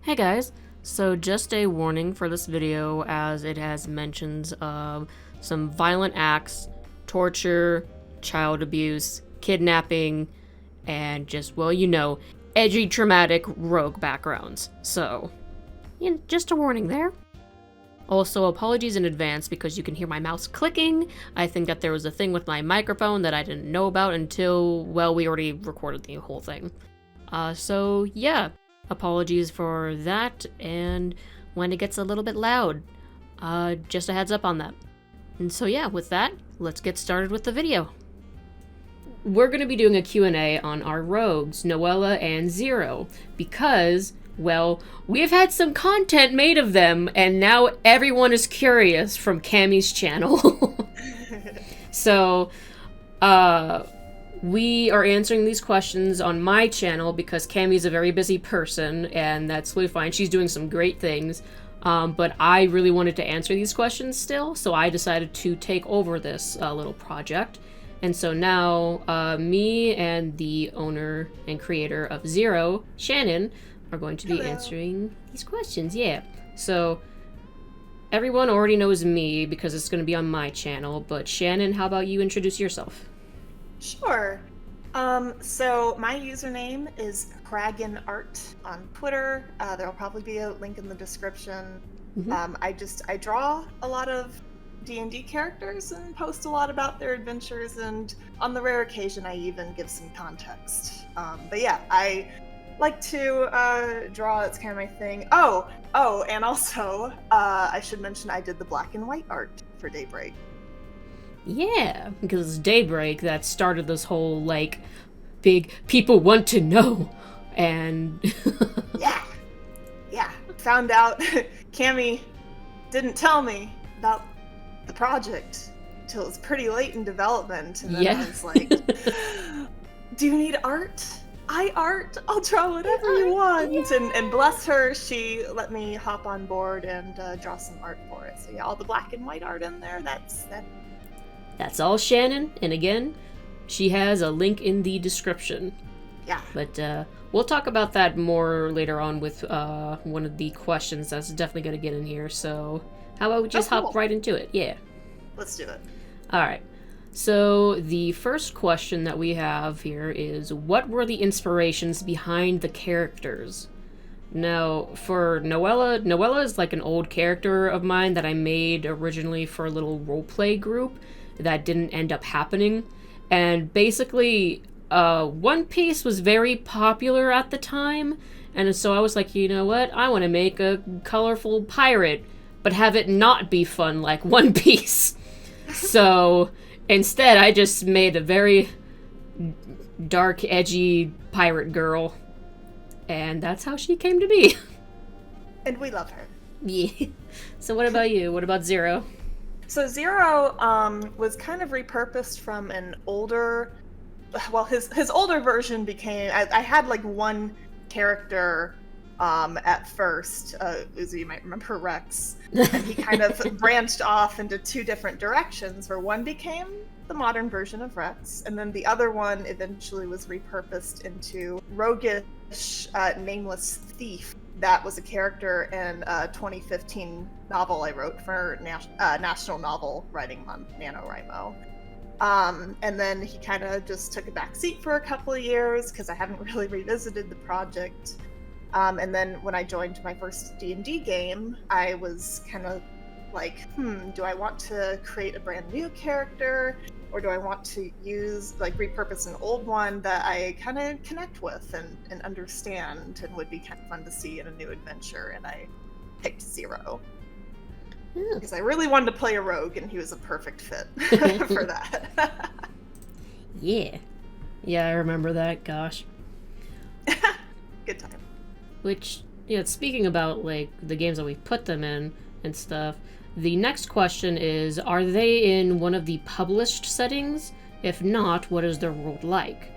Hey guys, so just a warning for this video as it has mentions of some violent acts, torture, child abuse, kidnapping, and just, well, edgy, traumatic, rogue backgrounds. So, just a warning there. Also, apologies in advance because you can hear my mouse clicking. I think that there was a thing with my microphone that I didn't know about until, well, we already recorded the whole thing. So yeah. Apologies for that, and when it gets a little bit loud, just a heads up on that. And so yeah, with that, let's get started with the video. We're going to be doing a Q&A on our rogues, Noella and Zero, because, well, we've had some content made of them, and now everyone is curious from Cammy's channel. So, we are answering these questions on my channel because Cammy's a very busy person, and that's totally fine. She's doing some great things, but I really wanted to answer these questions still, so I decided to take over this little project. And so now, me and the owner and creator of Zero, Shannon, are going to be answering these questions. Yeah. So, everyone already knows me because it's going to be on my channel, but Shannon, how about you introduce yourself? Sure. So my username is wagon art on Twitter. There'll probably be a link in the description. I draw a lot of D&D characters and post a lot about their adventures, and on the rare occasion I even give some context. But yeah, I like to draw. It's kind of my thing. Oh, and also I should mention I did the black and white art for Daybreak. Yeah, because it's Daybreak that started this whole, like, big people want to know, and... Yeah. Found out Cammy didn't tell me about the project until it was pretty late in development, and then I was like, do you need art? I'll draw whatever you want. Yeah. And bless her, she let me hop on board and draw some art for it. So yeah, all the black and white art in there, That's all Shannon, and again, she has a link in the description. Yeah. But we'll talk about that more later on with one of the questions that's definitely going to get in here, so how about we just hop right into it? Yeah. Let's do it. Alright. So the first question that we have here is, what were the inspirations behind the characters? Now, for Noella is like an old character of mine that I made originally for a little roleplay group that didn't end up happening. And basically, One Piece was very popular at the time, and so I was like, you know what? I want to make a colorful pirate, but have it not be fun like One Piece. So, instead, I just made a very dark, edgy pirate girl, and that's how she came to be. And we love her. Yeah. So what about you? What about Zero? So Zero was kind of repurposed from an older, well, his older version became, I had like one character at first, as you might remember, Rex, and he kind of branched off into two different directions, where one became the modern version of Rex, and then the other one eventually was repurposed into roguish, nameless thief. That was a character in a 2015 novel I wrote for National Novel Writing Month, NaNoWriMo. And then he kind of just took a back seat for a couple of years because I haven't really revisited the project. And then when I joined my first D&D game, I was kind of like, do I want to create a brand new character? Or do I want to repurpose an old one that I kind of connect with and understand and would be kind of fun to see in a new adventure? And I picked Zero. Because I really wanted to play a rogue, and he was a perfect fit for that. Yeah, I remember that, gosh. Good time. Which, speaking about, like, the games that we put them in and stuff, the next question is, are they in one of the published settings? If not, what is their world like?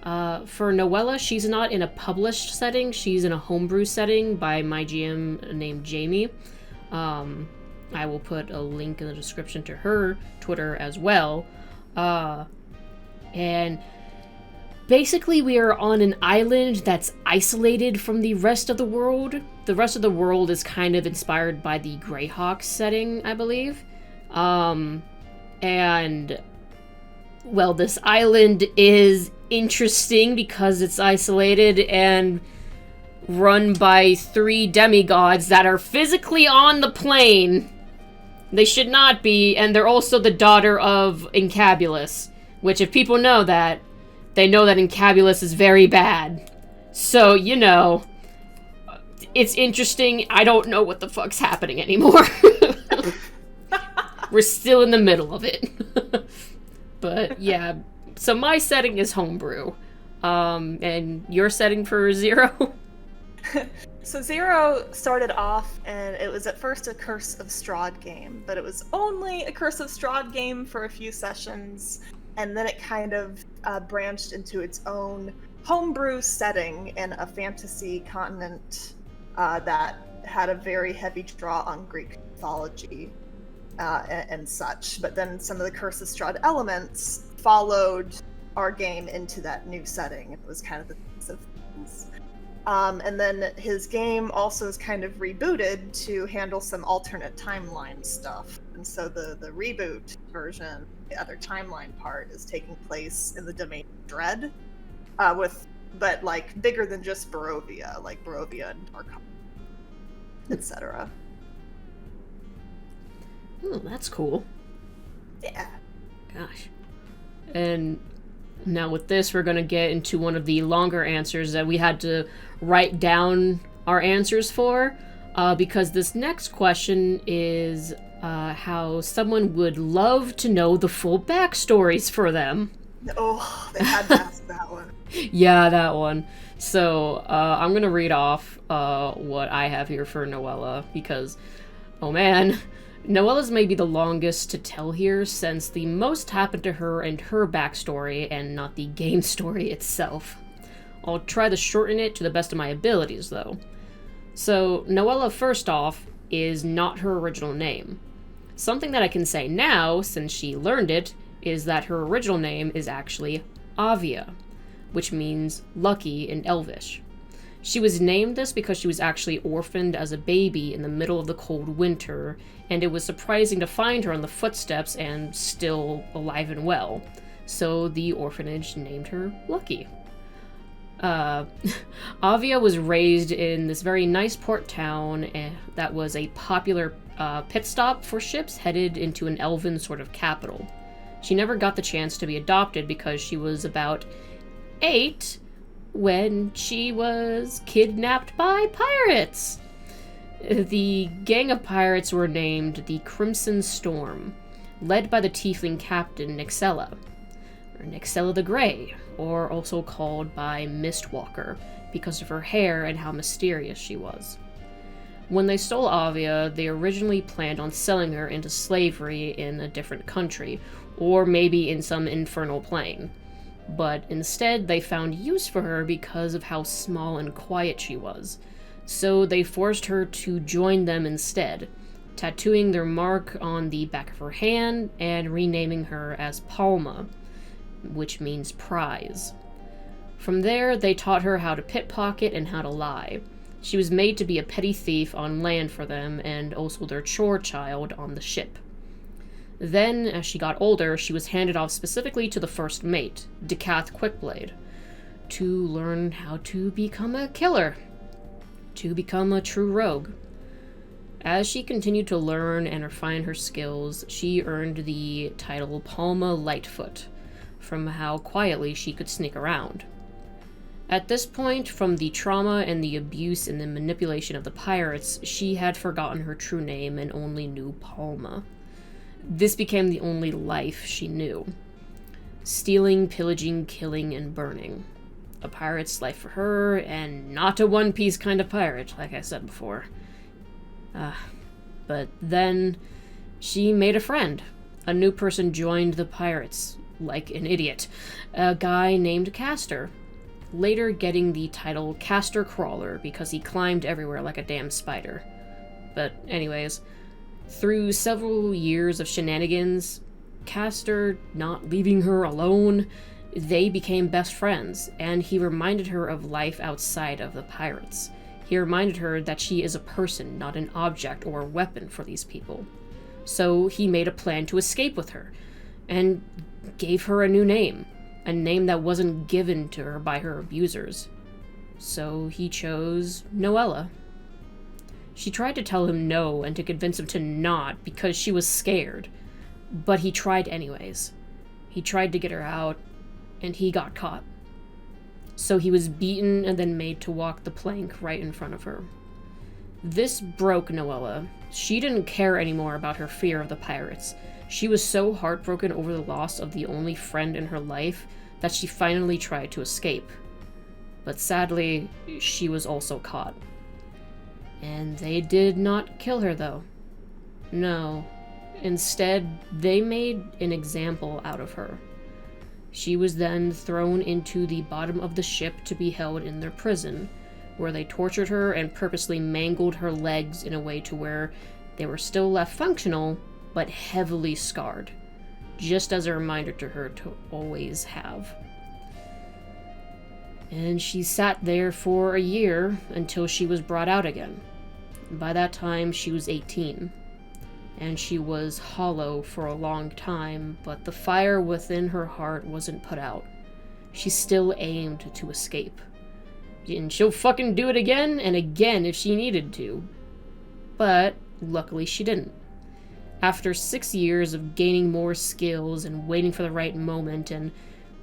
For Noella, she's not in a published setting. She's in a homebrew setting by my GM named Jamie. I will put a link in the description to her Twitter as well. And Basically, we are on an island that's isolated from the rest of the world. The rest of the world is kind of inspired by the Greyhawk setting, I believe. And, well, this island is interesting because it's isolated and run by 3 demigods that are physically on the plane. They should not be, and they're also the daughter of Incabulus, which, if people know that, they know that Incabulus is very bad. So, you know, it's interesting. I don't know what the fuck's happening anymore. We're still in the middle of it. But, yeah. So my setting is homebrew. And your setting for Zero? So Zero started off, and it was at first a Curse of Strahd game, but it was only a Curse of Strahd game for a few sessions, and then it kind of branched into its own homebrew setting in a fantasy continent that had a very heavy draw on Greek mythology and such. But then some of the Curse of Strahd elements followed our game into that new setting. It was kind of the mix of things. And then his game also is kind of rebooted to handle some alternate timeline stuff. And so the reboot version, the other timeline part, is taking place in the domain of Dread, but like bigger than just Barovia, like Barovia and Dark, etc. Oh, that's cool. Yeah. Gosh. And now with this, we're going to get into one of the longer answers that we had to write down our answers for, because this next question is how someone would love to know the full backstories for them. Oh, they had to ask that one. Yeah, that one. So I'm going to read off what I have here for Noella, because, oh man, Noella's may be the longest to tell here, since the most happened to her and her backstory, and not the game story itself. I'll try to shorten it to the best of my abilities, though. So, Noella, first off, is not her original name. Something that I can say now, since she learned it, is that her original name is actually Avia, which means lucky in Elvish. She was named this because she was actually orphaned as a baby in the middle of the cold winter, and it was surprising to find her on the footsteps and still alive and well. So the orphanage named her Lucky. Avia was raised in this very nice port town that was a popular pit stop for ships headed into an elven sort of capital. She never got the chance to be adopted because she was about 8 when she was kidnapped by pirates. The gang of pirates were named the Crimson Storm, led by the tiefling captain Nixella, or Nixella the Grey, or also called by Mistwalker because of her hair and how mysterious she was. When they stole Avia, they originally planned on selling her into slavery in a different country, or maybe in some infernal plane. But instead, they found use for her because of how small and quiet she was. So they forced her to join them instead, tattooing their mark on the back of her hand and renaming her as Palma, which means prize. From there, they taught her how to pickpocket and how to lie. She was made to be a petty thief on land for them, and also their chore child on the ship. Then, as she got older, she was handed off specifically to the first mate, Decath Quickblade, to learn how to become a killer, to become a true rogue. As she continued to learn and refine her skills, she earned the title Palma Lightfoot, from how quietly she could sneak around. At this point, from the trauma and the abuse and the manipulation of the pirates, she had forgotten her true name and only knew Palma. This became the only life she knew. Stealing, pillaging, killing, and burning. A pirate's life for her, and not a One Piece kind of pirate, like I said before. But then, she made a friend. A new person joined the pirates, like an idiot. A guy named Castor. Later getting the title Castor Crawler because he climbed everywhere like a damn spider. But anyways, through several years of shenanigans, Castor not leaving her alone, They became best friends, and he reminded her of life outside of the pirates. He reminded her that she is a person, not an object or a weapon for these people. So he made a plan to escape with her, and gave her a new name, a name that wasn't given to her by her abusers. So he chose Noella. She tried to tell him no and to convince him to not because she was scared, but he tried anyways. He tried to get her out, and he got caught. So he was beaten and then made to walk the plank right in front of her. This broke Noella. She didn't care anymore about her fear of the pirates. She was so heartbroken over the loss of the only friend in her life that she finally tried to escape. But sadly, she was also caught. And they did not kill her, though. No. Instead, they made an example out of her. She was then thrown into the bottom of the ship to be held in their prison, where they tortured her and purposely mangled her legs in a way to where they were still left functional, but heavily scarred, just as a reminder to her to always have. And she sat there for a year until she was brought out again. By that time, she was 18. And she was hollow for a long time, but the fire within her heart wasn't put out. She still aimed to escape. And she'll fucking do it again and again if she needed to. But luckily she didn't. After 6 years of gaining more skills and waiting for the right moment and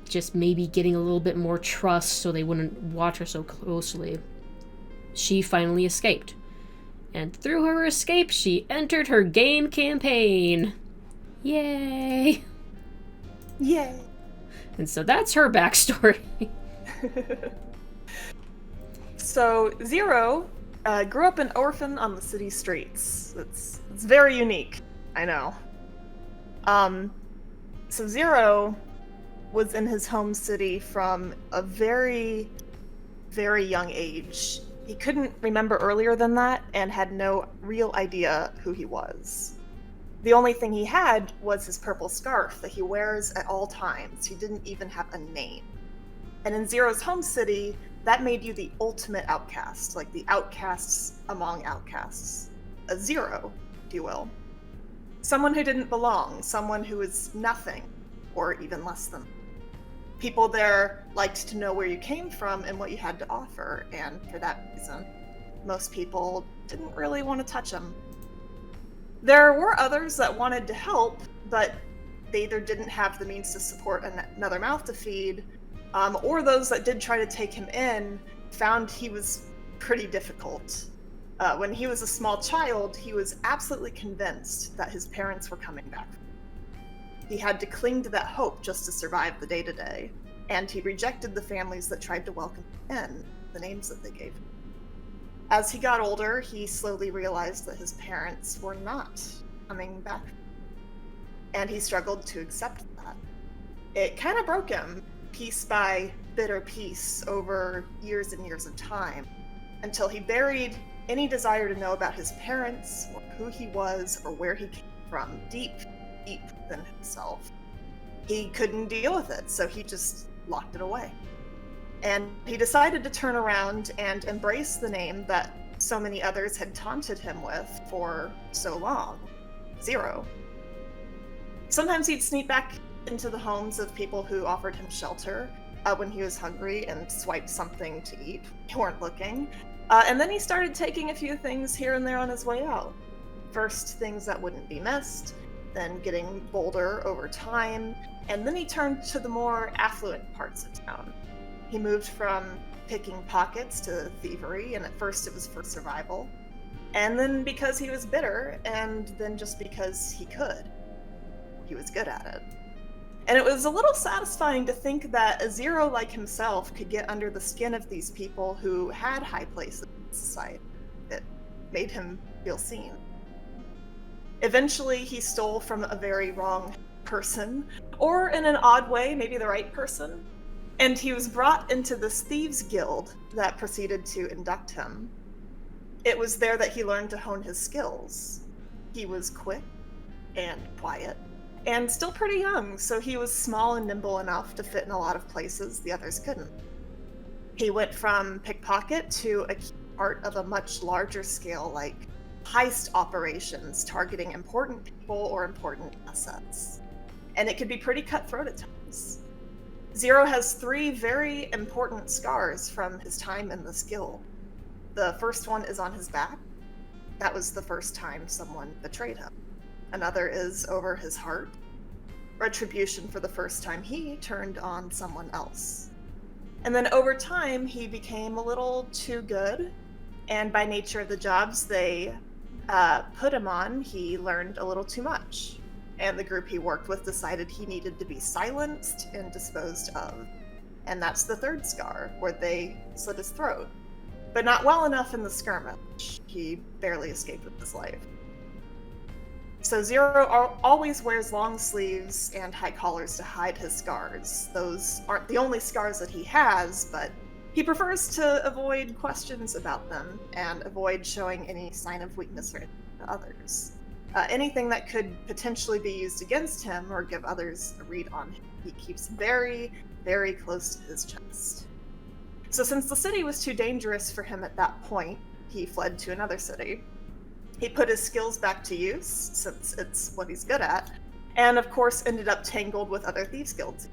just maybe getting a little bit more trust so they wouldn't watch her so closely, she finally escaped. And through her escape, she entered her game campaign. Yay! Yay! And so that's her backstory. So, Zero grew up an orphan on the city streets. It's very unique, I know. So Zero was in his home city from a very, very young age. He couldn't remember earlier than that and had no real idea who he was. The only thing he had was his purple scarf that he wears at all times. He didn't even have a name. And in Zero's home city, that made you the ultimate outcast, like the outcasts among outcasts. A zero, if you will. Someone who didn't belong, someone who was nothing, or even less than. People there liked to know where you came from and what you had to offer, and for that reason, most people didn't really want to touch them. There were others that wanted to help, but they either didn't have the means to support another mouth to feed, or those that did try to take him in found he was pretty difficult. When he was a small child, he was absolutely convinced that his parents were coming back. He had to cling to that hope just to survive the day-to-day, and he rejected the families that tried to welcome him in, the names that they gave him. As he got older, he slowly realized that his parents were not coming back, and he struggled to accept that. It kind of broke him, piece by bitter piece, over years and years of time, until he buried any desire to know about his parents, or who he was, or where he came from, deep within himself. He couldn't deal with it, so he just locked it away. And he decided to turn around and embrace the name that so many others had taunted him with for so long, Zero. Sometimes he'd sneak back into the homes of people who offered him shelter when he was hungry and swiped something to eat. They weren't looking. And then he started taking a few things here and there on his way out. First, things that wouldn't be missed, then getting bolder over time, and then he turned to the more affluent parts of town. He moved from picking pockets to thievery, and at first it was for survival, and then because he was bitter, and then just because he could. He was good at it. And it was a little satisfying to think that a Zero like himself could get under the skin of these people who had high places in society. It made him feel seen. Eventually, he stole from a very wrong person, or in an odd way, maybe the right person, and he was brought into this thieves' guild that proceeded to induct him. It was there that he learned to hone his skills. He was quick and quiet and still pretty young, so he was small and nimble enough to fit in a lot of places the others couldn't. He went from pickpocket to a key part of a much larger scale, like heist operations targeting important people or important assets. And it could be pretty cutthroat at times. Zero has 3 very important scars from his time in this guild. The first one is on his back. That was the first time someone betrayed him. Another is over his heart. Retribution for the first time he turned on someone else. And then over time, he became a little too good. And by nature of the jobs they put him on, he learned a little too much. And the group he worked with decided he needed to be silenced and disposed of. And that's the third scar, where they slit his throat. But not well enough in the skirmish. He barely escaped with his life. So Zero always wears long sleeves and high collars to hide his scars. Those aren't the only scars that he has, but he prefers to avoid questions about them and avoid showing any sign of weakness or to others. Anything that could potentially be used against him or give others a read on him, he keeps very, very close to his chest. So since the city was too dangerous for him at that point, he fled to another city. He put his skills back to use, since it's what he's good at, and of course ended up tangled with other thieves guilds.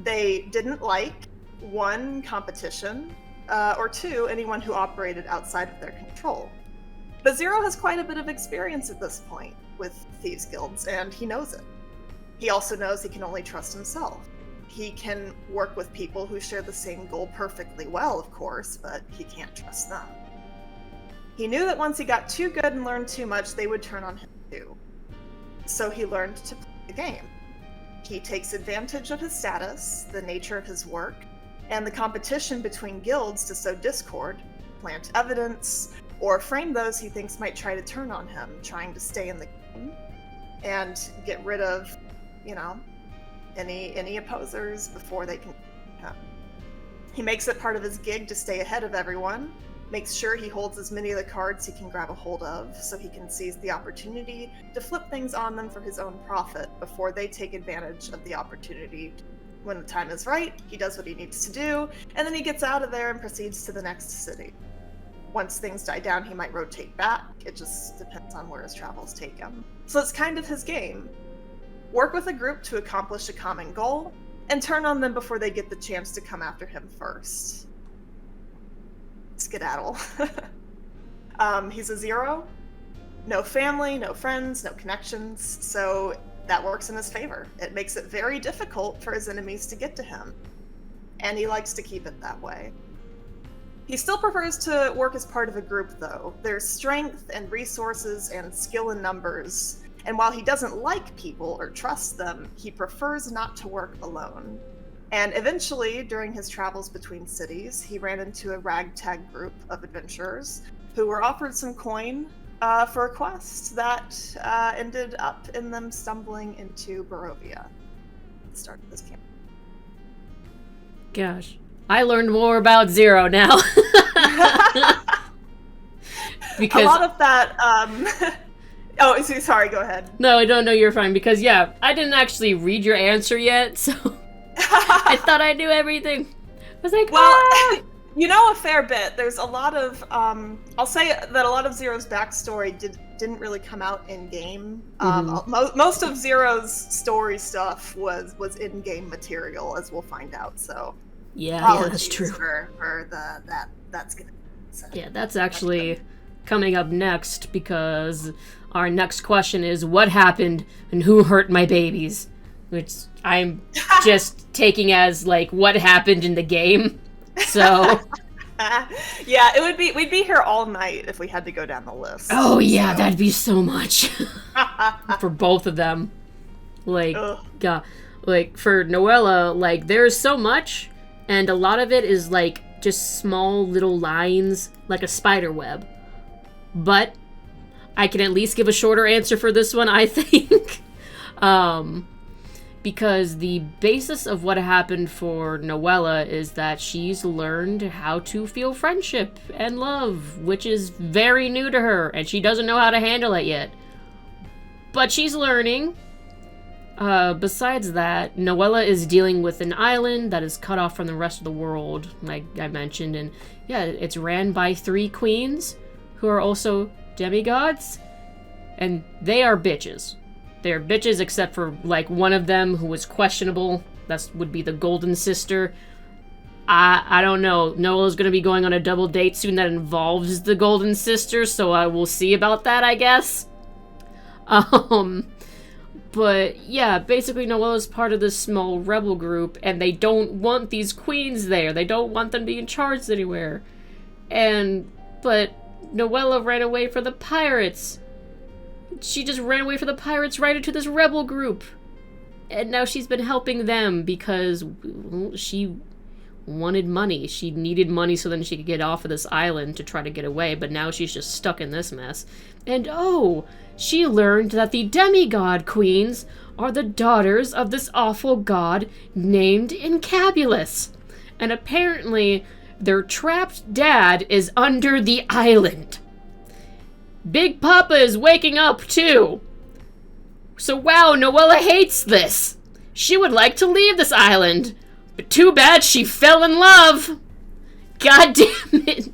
They didn't like, 1, competition, or 2, anyone who operated outside of their control. But Zero has quite a bit of experience at this point with thieves guilds, and he knows it. He also knows he can only trust himself. He can work with people who share the same goal perfectly well, of course, but he can't trust them. He knew that once he got too good and learned too much, they would turn on him too. So he learned to play the game. He takes advantage of his status, the nature of his work, and the competition between guilds to sow discord, plant evidence, or frame those he thinks might try to turn on him, trying to stay in the game and get rid of, any opposers before they can him. He makes it part of his gig to stay ahead of everyone, makes sure he holds as many of the cards he can grab a hold of so he can seize the opportunity to flip things on them for his own profit before they take advantage of the opportunity. When the time is right, he does what he needs to do, and then he gets out of there and proceeds to the next city. Once things die down, he might rotate back. It just depends on where his travels take him. So it's kind of his game. Work with a group to accomplish a common goal, and turn on them before they get the chance to come after him first. Skedaddle. He's a 0. No family, no friends, no connections, so that works in his favor. It makes it very difficult for his enemies to get to him, and he likes to keep it that way. He still prefers to work as part of a group, though. There's strength and resources and skill in numbers, and while he doesn't like people or trust them, he prefers not to work alone. And eventually, during his travels between cities, he ran into a ragtag group of adventurers who were offered some coin for a quest that ended up in them stumbling into Barovia. Start this camp. Gosh, I learned more about Zero now. Because a lot of that. Oh, sorry. Go ahead. No, you're fine. Because I didn't actually read your answer yet, so. I thought I knew everything. I was like, well, a fair bit. There's a lot of, I'll say that a lot of Zero's backstory didn't really come out in game. Most of Zero's story stuff was in-game material, as we'll find out. So yeah, that's true. For that's gonna. Yeah, that's actually coming up next, because our next question is, what happened and who hurt my babies? Which I'm just taking as, like, what happened in the game. So. Yeah, we'd be here all night if we had to go down the list. Oh, yeah, so. That'd be so much. For both of them. Like, God. Like, for Noella, like, there's so much, and a lot of it is, like, just small little lines, like a spider web. But I can at least give a shorter answer for this one, I think. Because the basis of what happened for Noella is that she's learned how to feel friendship and love, which is very new to her, and she doesn't know how to handle it yet. But she's learning, Besides that, Noella is dealing with an island that is cut off from the rest of the world, like I mentioned, and yeah, it's ran by 3 queens, who are also demigods, and they are bitches. They are bitches except for, like, one of them who was questionable. That would be the Golden Sister. I don't know. Noella's gonna be going on a double date soon that involves the Golden Sister, so I will see about that, I guess. But yeah, basically Noella's part of this small rebel group, and they don't want these queens there. They don't want them being charged anywhere. But Noella ran away for the pirates. She just ran away from the pirates right into this rebel group. And now she's been helping them because she wanted money. She needed money so then she could get off of this island to try to get away, but now she's just stuck in this mess. And oh, she learned that the demigod queens are the daughters of this awful god named Incabulus. And apparently, their trapped dad is under the island. Big Papa is waking up, too. So wow, Noella hates this. She would like to leave this island, but too bad she fell in love. God damn it.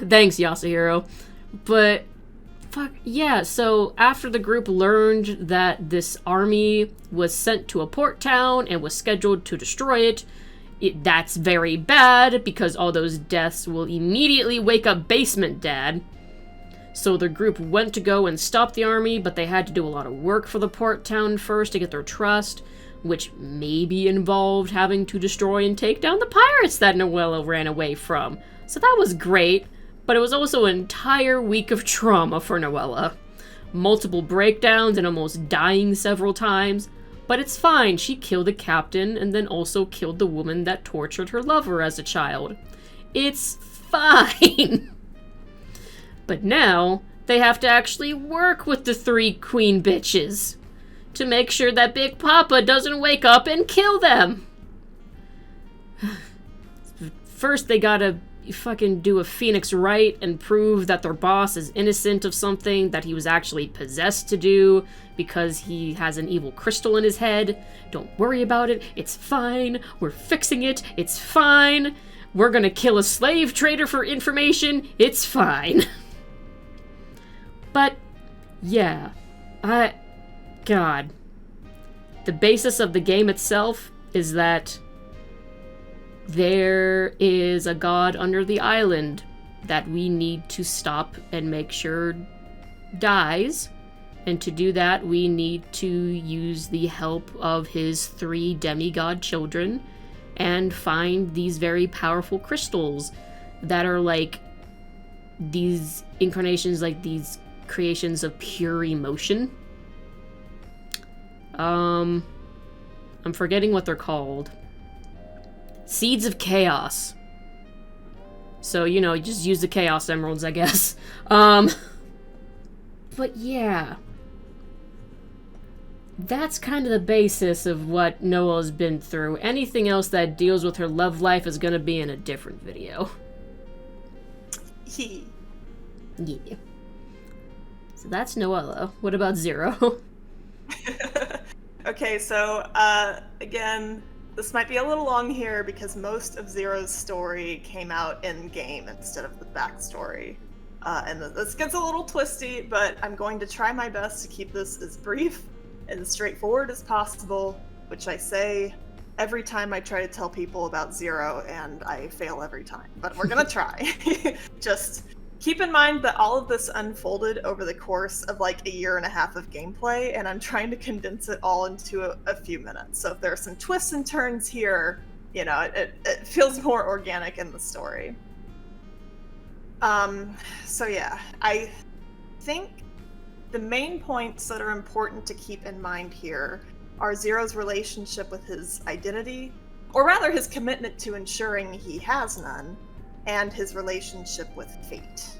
Thanks, Yasuhiro. But, fuck, yeah, so after the group learned that this army was sent to a port town and was scheduled to destroy it, that's very bad, because all those deaths will immediately wake up Basement Dad. So the group went to go and stop the army, but they had to do a lot of work for the port town first to get their trust, which maybe involved having to destroy and take down the pirates that Noella ran away from. So that was great, but it was also an entire week of trauma for Noella. Multiple breakdowns and almost dying several times. But it's fine, she killed the captain and then also killed the woman that tortured her lover as a child. It's fine! But now, they have to actually work with the 3 queen bitches to make sure that Big Papa doesn't wake up and kill them. First, they gotta fucking do a Phoenix Wright and prove that their boss is innocent of something that he was actually possessed to do because he has an evil crystal in his head. Don't worry about it. It's fine. We're fixing it. It's fine. We're gonna kill a slave trader for information. It's fine. But, yeah. God. The basis of the game itself is that there is a god under the island that we need to stop and make sure dies. And to do that, we need to use the help of his 3 demigod children and find these very powerful crystals that are like these incarnations, like these creations of pure emotion. I'm forgetting what they're called. Seeds of Chaos. So, you know, just use the Chaos Emeralds, I guess. But yeah. That's kind of the basis of what Noella's been through. Anything else that deals with her love life is gonna be in a different video. Yeah. So that's Noella. What about Zero? Okay, so, again, this might be a little long here because most of Zero's story came out in-game instead of the backstory. And this gets a little twisty, but I'm going to try my best to keep this as brief and as straightforward as possible, which I say every time I try to tell people about Zero, and I fail every time. But we're gonna try. Just keep in mind that all of this unfolded over the course of like 1.5 years of gameplay, and I'm trying to condense it all into a few minutes. So if there are some twists and turns here, you know, it feels more organic in the story. So yeah, I think the main points that are important to keep in mind here are Zero's relationship with his identity, or rather his commitment to ensuring he has none, and his relationship with fate.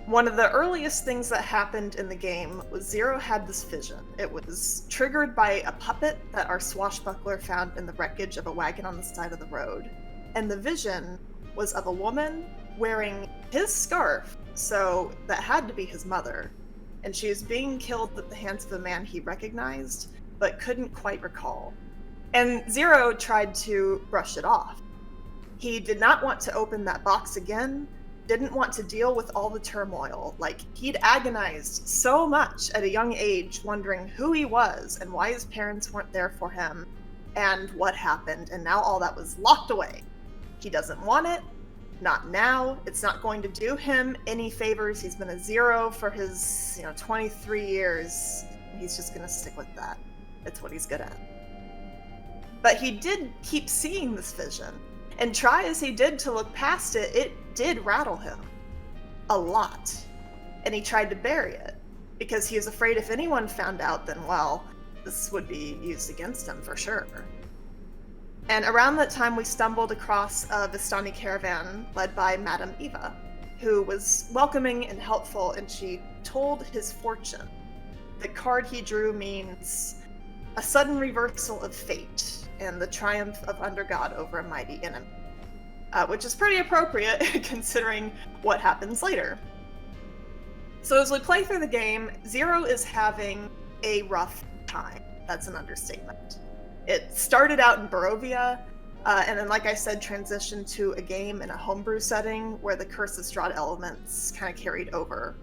One of the earliest things that happened in the game was Zero had this vision. It was triggered by a puppet that our swashbuckler found in the wreckage of a wagon on the side of the road. And the vision was of a woman wearing his scarf, so that had to be his mother. and she was being killed at the hands of a man he recognized, but couldn't quite recall. And Zero tried to brush it off. He did not want to open that box again, didn't want to deal with all the turmoil. Like, he'd agonized so much at a young age, wondering who he was and why his parents weren't there for him and what happened, and now all that was locked away. He doesn't want it, not now. It's not going to do him any favors. He's been a Zero for his, 23 years. He's just gonna stick with that. It's what he's good at. But he did keep seeing this vision, and try as he did to look past it, it did rattle him. A lot. And he tried to bury it, because he was afraid if anyone found out, then, well, this would be used against him for sure. And around that time, we stumbled across a Vistani caravan led by Madame Eva, who was welcoming and helpful, and she told his fortune. The card he drew means a sudden reversal of fate and the triumph of Undergod over a mighty enemy, which is pretty appropriate considering what happens later. So as we play through the game, Zero is having a rough time. That's an understatement. It started out in Barovia, and then, like I said, transitioned to a game in a homebrew setting where the Curse of Strahd elements kind of carried over.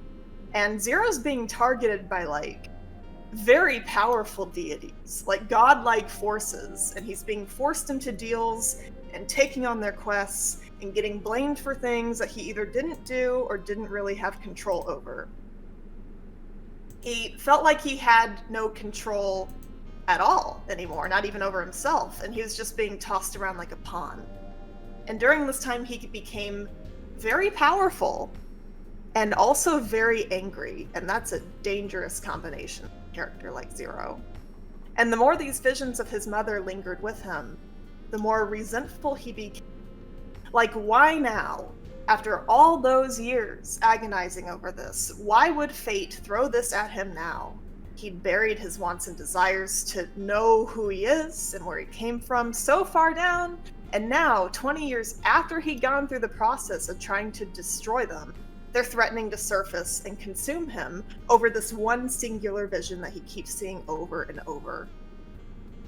And Zero's being targeted by, very powerful deities, godlike forces, and he's being forced into deals and taking on their quests and getting blamed for things that he either didn't do or didn't really have control over. He felt like he had no control at all anymore, not even over himself, and he was just being tossed around like a pawn. And during this time, he became very powerful and also very angry, and that's a dangerous combination for a character like Zero. And the more these visions of his mother lingered with him, the more resentful he became. Why now? After all those years agonizing over this, why would fate throw this at him now? He'd buried his wants and desires to know who he is and where he came from so far down, and now, 20 years after he'd gone through the process of trying to destroy them, they're threatening to surface and consume him over this one singular vision that he keeps seeing over and over.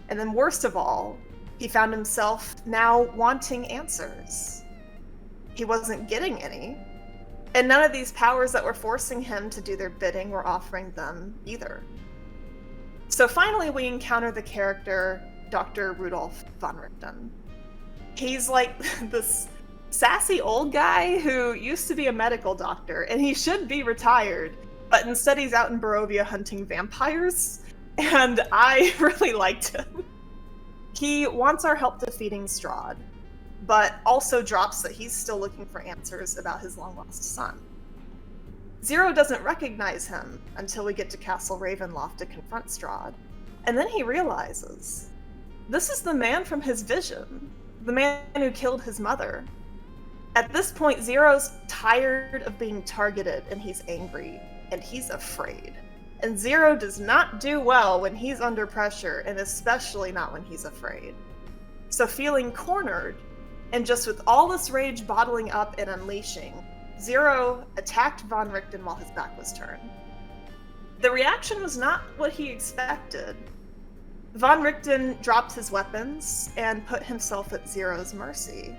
And then worst of all, he found himself now wanting answers. He wasn't getting any, and none of these powers that were forcing him to do their bidding were offering them either. So finally we encounter the character Dr. Rudolf von Richten. He's this sassy old guy who used to be a medical doctor, and he should be retired, but instead he's out in Barovia hunting vampires, and I really liked him. He wants our help defeating Strahd, but also drops that he's still looking for answers about his long-lost son. Zero doesn't recognize him until we get to Castle Ravenloft to confront Strahd, and then he realizes, this is the man from his vision, the man who killed his mother. At this point, Zero's tired of being targeted, and he's angry, and he's afraid. And Zero does not do well when he's under pressure, and especially not when he's afraid. So feeling cornered, and just with all this rage bottling up and unleashing, Zero attacked von Richten while his back was turned. The reaction was not what he expected. Von Richten dropped his weapons and put himself at Zero's mercy.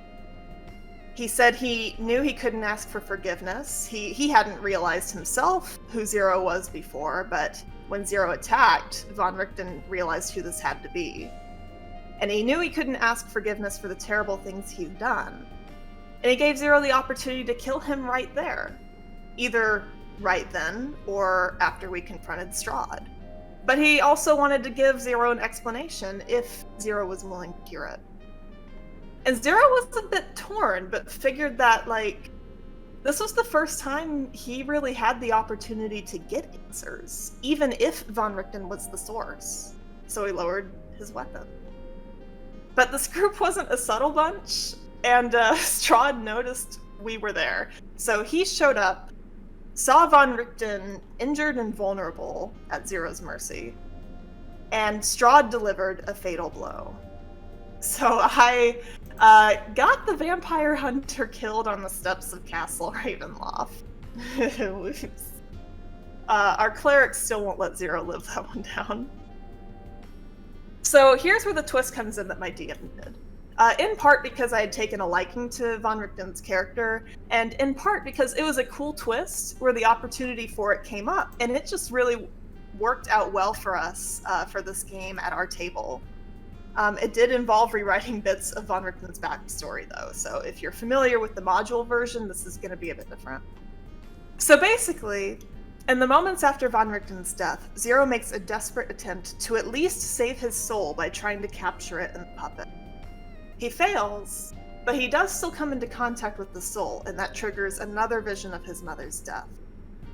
He said he knew he couldn't ask for forgiveness. He hadn't realized himself who Zero was before, but when Zero attacked, von Richten realized who this had to be. And he knew he couldn't ask forgiveness for the terrible things he'd done. And he gave Zero the opportunity to kill him right there. Either right then, or after we confronted Strahd. But he also wanted to give Zero an explanation if Zero was willing to hear it. And Zero was a bit torn, but figured that, this was the first time he really had the opportunity to get answers, even if von Richten was the source. So he lowered his weapon. But this group wasn't a subtle bunch, and Strahd noticed we were there. So he showed up, saw von Richten injured and vulnerable at Zero's mercy, and Strahd delivered a fatal blow. So I got the vampire hunter killed on the steps of Castle Ravenloft. Our clerics still won't let Zero live that one down. So here's where the twist comes in that my DM did. In part because I had taken a liking to Von Richten's character, and in part because it was a cool twist where the opportunity for it came up, and it just really worked out well for us for this game at our table. It did involve rewriting bits of Von Richten's backstory, though, so if you're familiar with the module version, this is going to be a bit different. So basically, in the moments after Von Richten's death, Zero makes a desperate attempt to at least save his soul by trying to capture it in the puppet. He fails, but he does still come into contact with the soul, and that triggers another vision of his mother's death.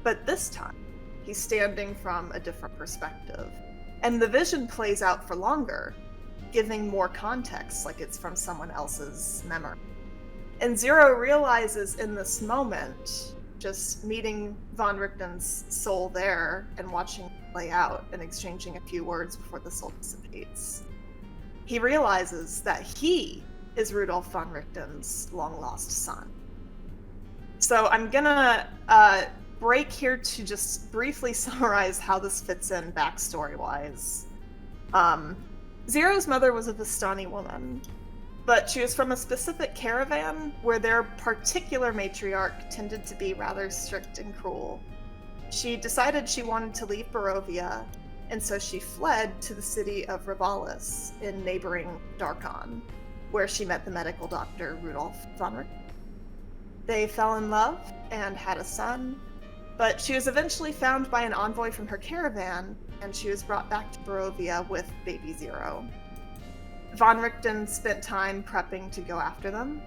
But this time, he's standing from a different perspective, and the vision plays out for longer, giving more context, like it's from someone else's memory. And Zero realizes in this moment, just meeting Von Richten's soul there and watching it play out and exchanging a few words before the soul dissipates, he realizes that he is Rudolf von Richten's long-lost son. So I'm gonna break here to just briefly summarize how this fits in backstory-wise. Zero's mother was a Vistani woman, but she was from a specific caravan where their particular matriarch tended to be rather strict and cruel. She decided she wanted to leave Barovia, and so she fled to the city of Ravalis in neighboring Darkon, where she met the medical doctor Rudolf von Richten. They fell in love and had a son, but she was eventually found by an envoy from her caravan, and she was brought back to Barovia with baby Zero. Von Richten spent time prepping to go after them,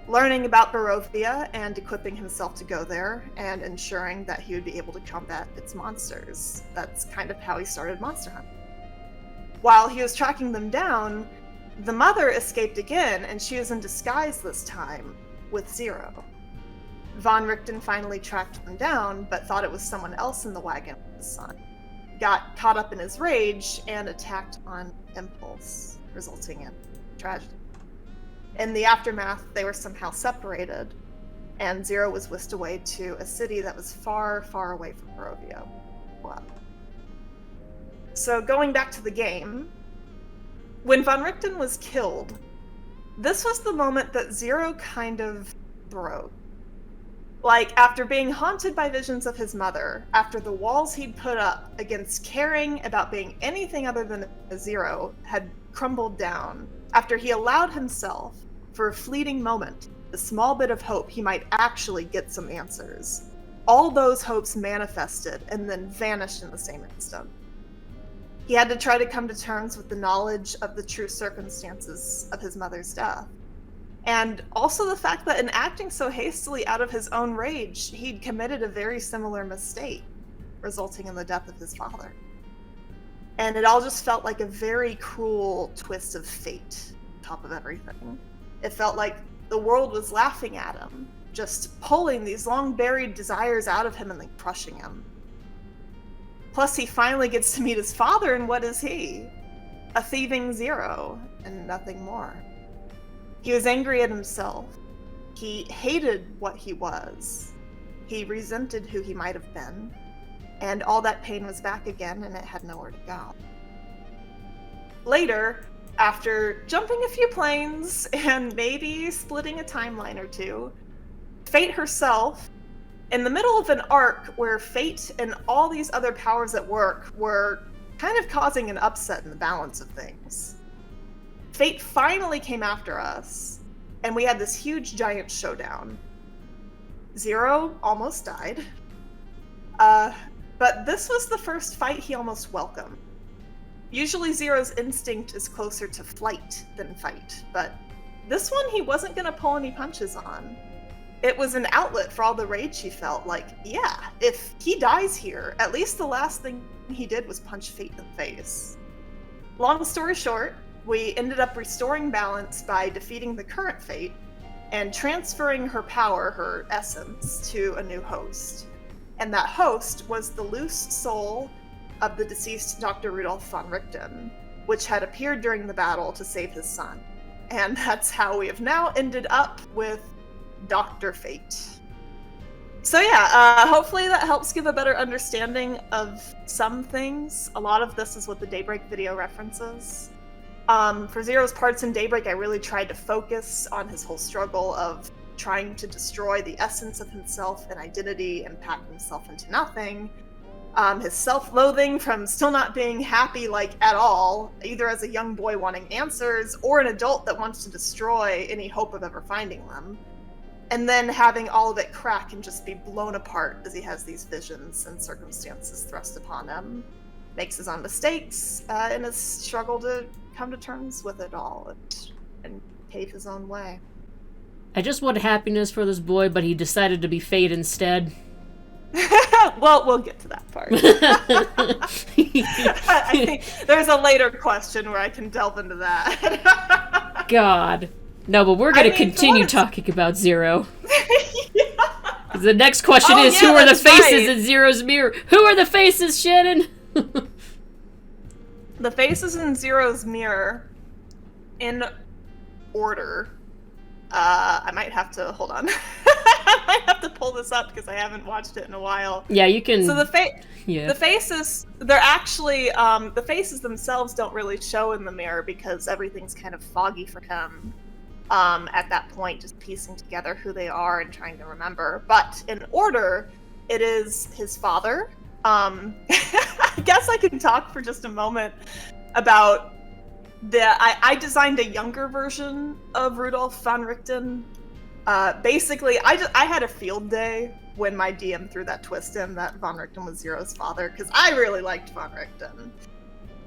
learning about Barovia and equipping himself to go there, and ensuring that he would be able to combat its monsters. That's kind of how he started Monster Hunt. While he was tracking them down, the mother escaped again, and she was in disguise this time, with Zero. Von Richten finally tracked them down, but thought it was someone else in the wagon with his son. Got caught up in his rage and attacked on impulse, resulting in tragedy. In the aftermath, they were somehow separated, and Zero was whisked away to a city that was far, far away from Barovia. Wow. So going back to the game, when Von Richten was killed, this was the moment that Zero kind of broke. Like, after being haunted by visions of his mother, after the walls he'd put up against caring about being anything other than a Zero had crumbled down, after he allowed himself, for a fleeting moment, a small bit of hope he might actually get some answers, all those hopes manifested and then vanished in the same instant. He had to try to come to terms with the knowledge of the true circumstances of his mother's death. And also the fact that in acting so hastily out of his own rage, he'd committed a very similar mistake, resulting in the death of his father. And it all just felt like a very cruel twist of fate on top of everything. It felt like the world was laughing at him, just pulling these long-buried desires out of him and then crushing him. Plus, he finally gets to meet his father, and what is he? A thieving Zero, and nothing more. He was angry at himself. He hated what he was. He resented who he might have been. And all that pain was back again, and it had nowhere to go. Later, after jumping a few planes and maybe splitting a timeline or two, Fate herself, in the middle of an arc where Fate and all these other powers at work were kind of causing an upset in the balance of things, Fate finally came after us, and we had this huge giant showdown. Zero almost died. But this was the first fight he almost welcomed. Usually Zero's instinct is closer to flight than fight, but this one he wasn't going to pull any punches on. It was an outlet for all the rage he felt. Like, yeah, if he dies here, at least the last thing he did was punch Fate in the face. Long story short, we ended up restoring balance by defeating the current Fate and transferring her power, her essence, to a new host. And that host was the loose soul of the deceased Dr. Rudolf von Richten, which had appeared during the battle to save his son. And that's how we have now ended up with Dr. Fate. So yeah, hopefully that helps give a better understanding of some things. A lot of this is what the Daybreak video references. For Zero's parts in Daybreak, I really tried to focus on his whole struggle of trying to destroy the essence of himself and identity and pack himself into nothing. His self-loathing from still not being happy, like, at all, either as a young boy wanting answers or an adult that wants to destroy any hope of ever finding them. And then having all of it crack and just be blown apart as he has these visions and circumstances thrust upon him. Makes his own mistakes, and his struggle to come to terms with it all and pave his own way. I just want happiness for this boy, but he decided to be Fate instead. Well, we'll get to that part. I think there's a later question where I can delve into that. God. No, but we're going to continue talking about Zero. Yeah. The next question is, who are the faces in Zero's mirror? Who are the faces, Shannon? The faces in Zero's mirror, in order. I might have to, hold on. I might have to pull this up because I haven't watched it in a while. Yeah, you can. So the faces, they're actually, the faces themselves don't really show in the mirror because everything's kind of foggy for him. At that point, just piecing together who they are and trying to remember. But in order, it is his father. I guess I can talk for just a moment about I designed a younger version of Rudolf von Richten. Basically, I had a field day when my DM threw that twist in that von Richten was Zero's father, because I really liked von Richten.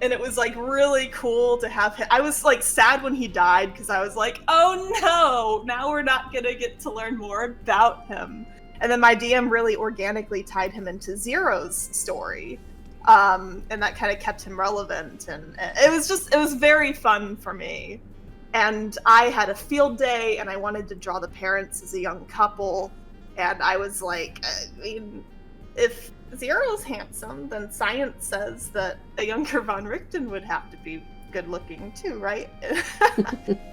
And it was, like, really cool to have him. I was, like, sad when he died, because I was like, oh no, now we're not gonna get to learn more about him. And then my DM really organically tied him into Zero's story. And that kind of kept him relevant. And it was very fun for me. And I had a field day, and I wanted to draw the parents as a young couple. And I was like, I mean, if Zero's handsome, then science says that a younger von Richten would have to be good looking too, right?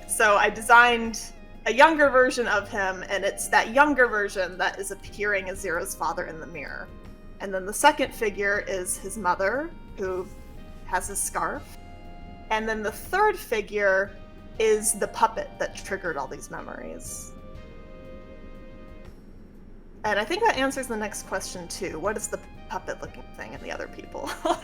So I designed a younger version of him, and it's that younger version that is appearing as Zero's father in the mirror. And then the second figure is his mother, who has a scarf. And then the third figure is the puppet that triggered all these memories. And I think that answers the next question too. What is the puppet-looking thing and the other people? So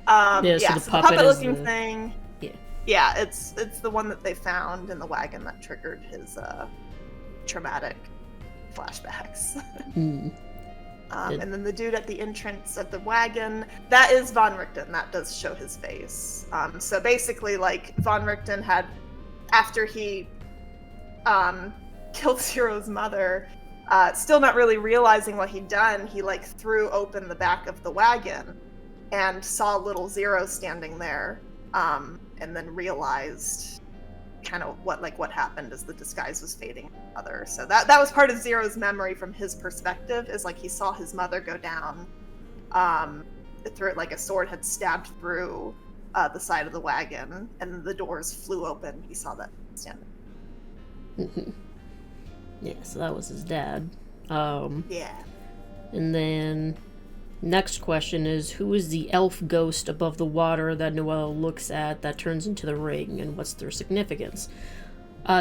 the puppet-looking thing. Yeah. Yeah, it's the one that they found in the wagon that triggered his traumatic flashbacks. And then the dude at the entrance of the wagon, that is von Richten. That does show his face. So basically, like, von Richten had, after he killed Zero's mother, still not really realizing what he'd done, he, like, threw open the back of the wagon and saw little Zero standing there, and then realized kind of what happened as the disguise was fading mother. So that was part of Zero's memory from his perspective, is like he saw his mother go down through it, like a sword had stabbed through the side of the wagon, and the doors flew open. He saw that standing. Yeah, so that was his dad. Yeah. And then next question is, who is the elf ghost above the water that Noella looks at that turns into the ring, and what's their significance?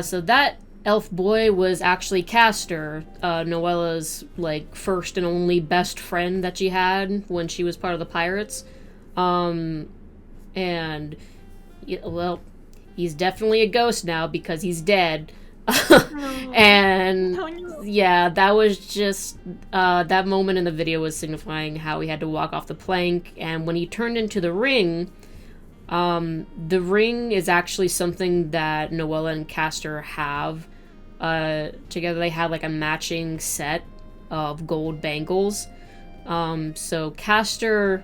So that elf boy was actually Castor, Noella's, like, first and only best friend that she had when she was part of the pirates. And, well, he's definitely a ghost now because he's dead. And yeah, that was just that moment in the video was signifying how he had to walk off the plank. And when he turned into the ring is actually something that Noella and Castor have together. They have, like, a matching set of gold bangles. So Castor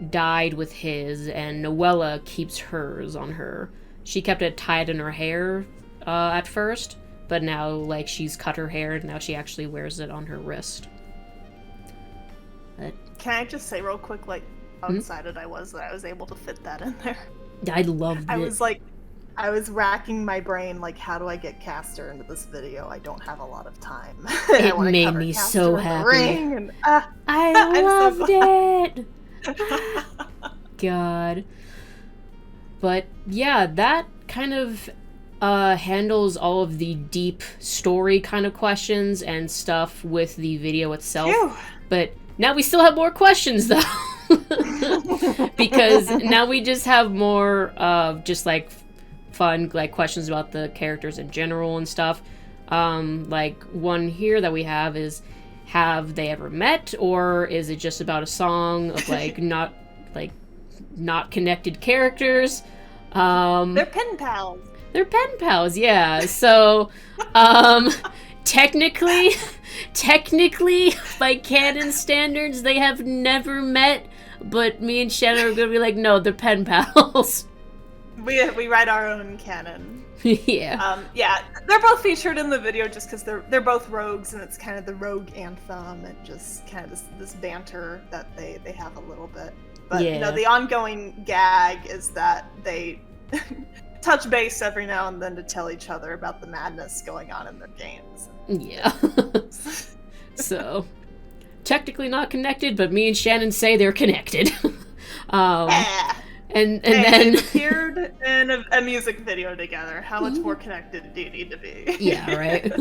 died with his, and Noella keeps hers on her. She kept it tied in her hair at first, but now, like, she's cut her hair and now she actually wears it on her wrist. Can I just say real quick, like, how excited I was that I was able to fit that in there? I loved it. I was like, I was racking my brain, like, how do I get Castor into this video? I don't have a lot of time. I It wanna made cover me Castor so in the happy. ring, and I I'm so loved glad. it. God. But yeah, that kind of handles all of the deep story kind of questions and stuff with the video itself. Phew. But now we still have more questions, though. Because now we just have more just like fun like questions about the characters in general and stuff. Like one here that we have is, have they ever met, or is it just about a song of like not connected characters? They're pen pals. They're pen pals, yeah. So technically by canon standards they have never met, but me and Shannon are gonna be like, no, they're pen pals. We write our own canon. Yeah. Yeah, they're both featured in the video just because they're both rogues, and it's kind of the rogue anthem and just kind of this banter that they have a little bit. But Yeah. you know, the ongoing gag is that they touch base every now and then to tell each other about the madness going on in their games. Yeah. So technically not connected, but me and Shannon say they're connected. Yeah. And Hey, then they've appeared in a music video together. How much more connected do you need to be? yeah, right.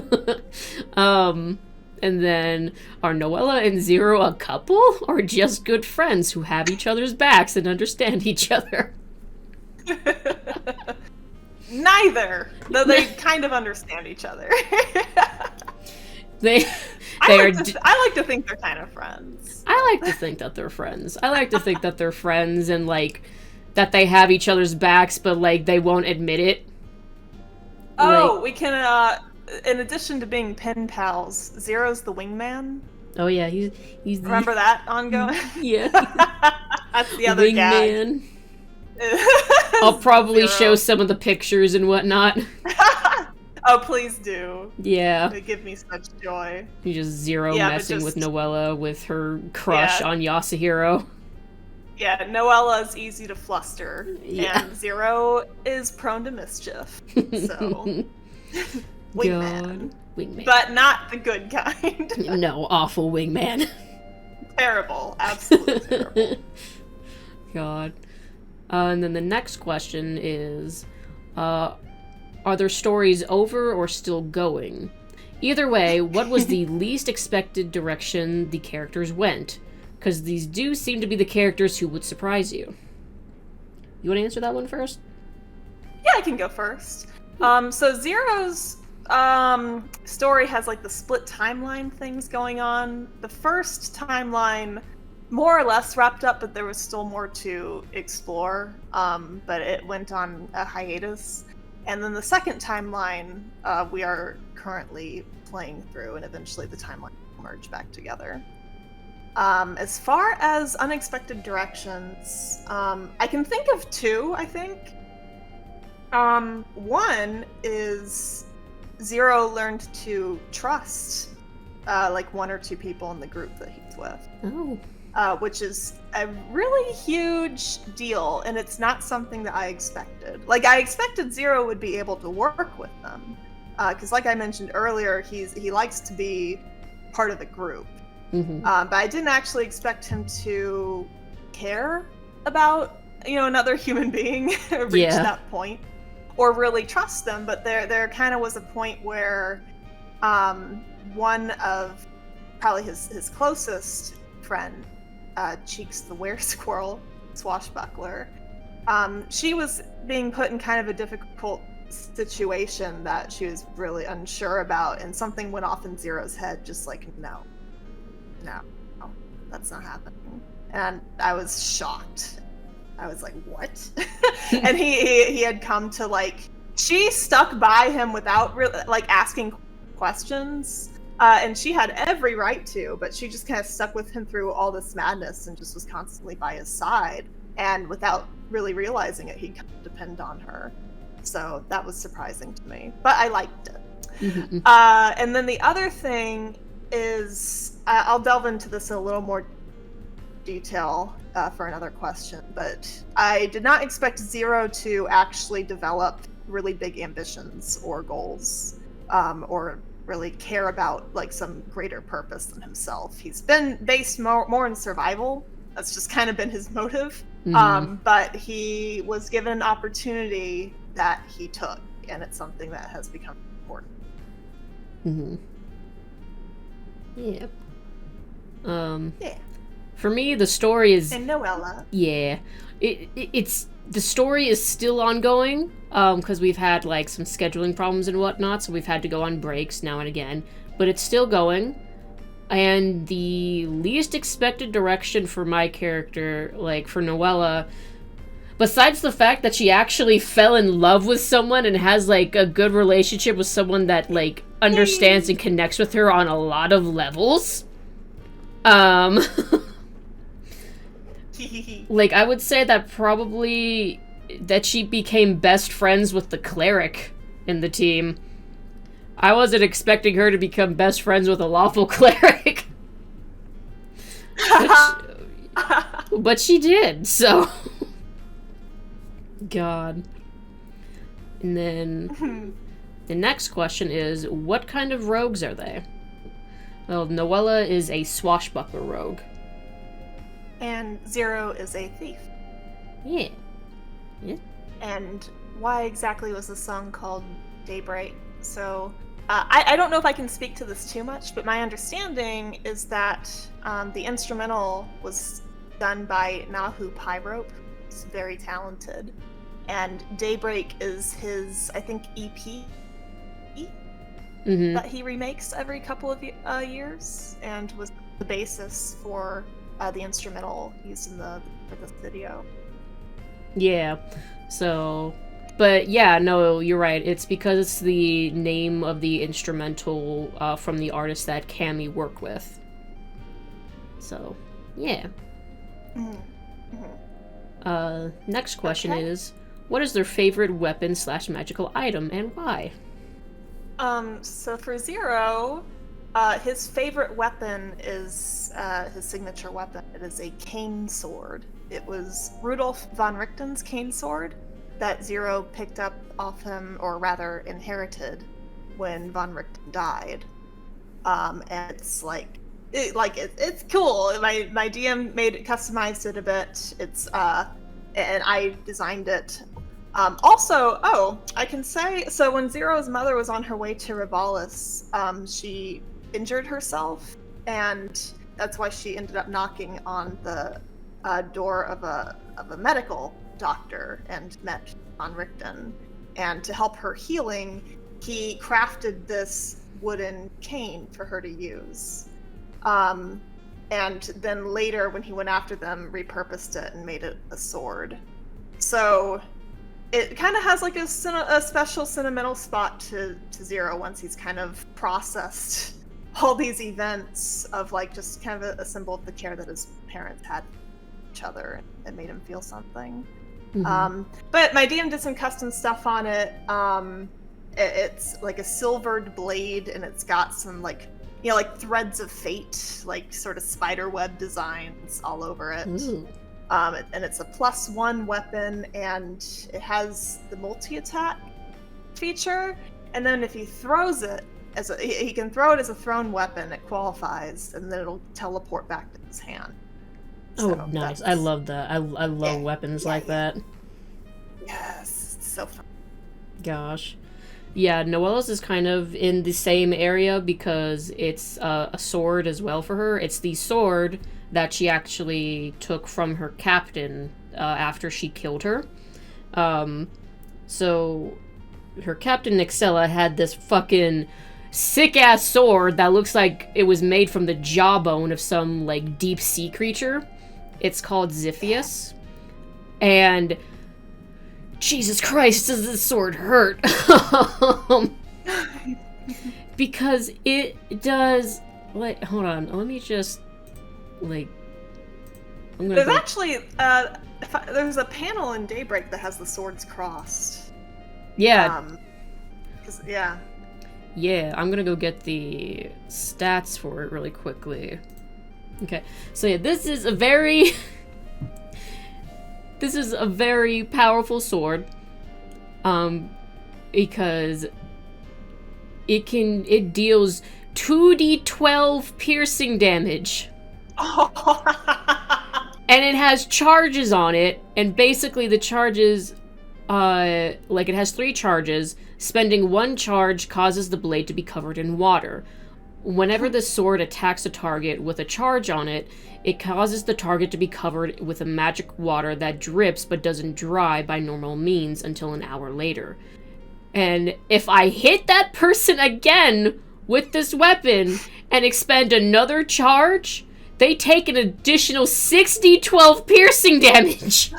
And then, are Noella and Zero a couple, or just good friends who have each other's backs and understand each other? Neither, though they kind of understand each other. I like to think they're kind of friends. I like to think that they're friends. I like to think that they're friends and like that they have each other's backs, but like they won't admit it. Oh, Like, we can. In addition to being pen pals, Zero's the wingman. oh yeah, he's the, Remember that ongoing? yeah, That's the other gag. wingman. I'll probably show Zero. some of the pictures and whatnot. Oh, please do. Yeah, They give me such joy. he's just Zero Yeah, but messing with just- Noella with her crush Yeah. on Yasuhiro. Yeah, Noella's easy to fluster, Yeah. and Zero is prone to mischief. So, wingman. God. Wingman. But not the good kind. No, awful wingman. Terrible. Absolutely terrible. God. And then the next question is, are their stories over or still going? Either way, what was the least expected direction the characters went? Because these do seem to be the characters who would surprise you. You want to answer that one first? Yeah, I can go first. So Zero's story has like the split timeline things going on. The first timeline more or less wrapped up, but there was still more to explore. But it went on a hiatus. And then the second timeline we are currently playing through, and eventually the timeline will merge back together. As far as unexpected directions, I can think of two, I think. One is Zero learned to trust like one or two people in the group that he's with. Oh. Which is a really huge deal, and it's not something that I expected. Like, I expected Zero would be able to work with them, because like I mentioned earlier, he likes to be part of the group. Mm-hmm. But I didn't actually expect him to care about, another human being reach that point, or really trust them. But there kind of was a point where one of probably his closest friend, Cheeks the were-squirrel, swashbuckler, she was being put in kind of a difficult situation that she was really unsure about, and something went off in Zero's head, just like, no, that's not happening. And I was shocked. I was like, what? And he had come to, like, she stuck by him without really, like, asking questions. And she had every right to, but she just kind of stuck with him through all this madness and just was constantly by his side. And without really realizing it, he'd come to depend on her. So that was surprising to me, but I liked it. Mm-hmm. And then the other thing is, I'll delve into this in a little more detail for another question, but I did not expect Zero to actually develop really big ambitions or goals, or really care about like some greater purpose than himself. He's been based more in survival. That's just kind of been his motive. But he was given an opportunity that he took, and it's something that has become important. Yeah. Yeah. For me, the story is... And Noella. Yeah. It's... The story is still ongoing, because we've had, like, some scheduling problems and whatnot, so we've had to go on breaks now and again. But it's still going. And the least expected direction for my character, like, for Noella, besides the fact that she actually fell in love with someone and has, like, a good relationship with someone that, like, understands and connects with her on a lot of levels, like, I would say that probably that she became best friends with the cleric in the team. I wasn't expecting her to become best friends with a lawful cleric. But she did, so... God. And then... The next question is, what kind of rogues are they? Well, Noella is a swashbuckler rogue. And Zero is a thief. Yeah. Yeah. And why exactly was the song called Daybreak? So, I don't know if I can speak to this too much, but my understanding is that the instrumental was done by Nahu Pyrope. He's very talented. And Daybreak is his, I think, EP that he remakes every couple of years, and was the basis for the instrumental used in for this video. Yeah. So, but yeah, no, you're right. It's because it's the name of the instrumental from the artist that Cammy worked with. So, yeah. Next question is, what is their favorite weapon / magical item, and why? So for Zero, his favorite weapon is his signature weapon. It is a cane sword. It was Rudolf von Richten's cane sword that Zero picked up off him, or rather inherited, when von Richten died. And it's it's cool. My DM customized it a bit. It's and I designed it. Also, I can say, so when Zero's mother was on her way to Revalis, she injured herself, and that's why she ended up knocking on the door of a medical doctor and met von Richten. And to help her healing, he crafted this wooden cane for her to use. And then later, when he went after them, repurposed it and made it a sword. So it kind of has like a special sentimental spot to Zero once he's kind of processed all these events of like just kind of a symbol of the care that his parents had for each other and made him feel something. But my DM did some custom stuff on it. It's like a silvered blade, and it's got some like, you know, like threads of fate, like sort of spider web designs all over it. And it's a +1 weapon, and it has the multi-attack feature. And then if he throws it he can throw it as a thrown weapon, it qualifies, and then it'll teleport back to his hand. So nice! I love that. I love weapons like that. Yes, it's so fun. Gosh. Yeah, Noella's is kind of in the same area because it's a sword as well for her. It's the sword that she actually took from her captain after she killed her. So her captain, Nixella, had this fucking sick-ass sword that looks like it was made from the jawbone of some, like, deep-sea creature. It's called Ziphius. And Jesus Christ, does this sword hurt? Because it does... Like, hold on, let me just... Like... There's actually... there's a panel in Daybreak that has the swords crossed. Yeah. Yeah. Yeah, I'm gonna go get the stats for it really quickly. Okay, so yeah, this is a very... this is a very powerful sword. because it deals 2d12 piercing damage. And it has charges on it, and basically the charges, it has 3 charges. Spending 1 charge causes the blade to be covered in water. Whenever the sword attacks a target with a charge on it, it causes the target to be covered with a magic water that drips but doesn't dry by normal means until an hour later. And if I hit that person again with this weapon and expend another charge, they take an additional 6d12 piercing damage.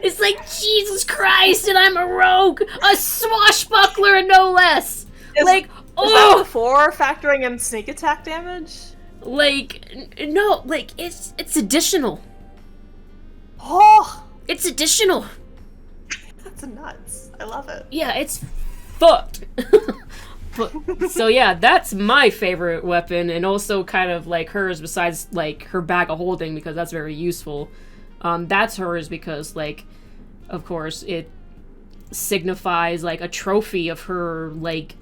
It's like, Jesus Christ, and I'm a rogue! A swashbuckler, no less! Is that before factoring in sneak attack damage? No, it's additional. Oh! It's additional. That's nuts. I love it. Yeah, it's fucked. So yeah, that's my favorite weapon, and also kind of like hers besides like her bag of holding, because that's very useful. That's hers because, like, of course, it signifies like a trophy of her like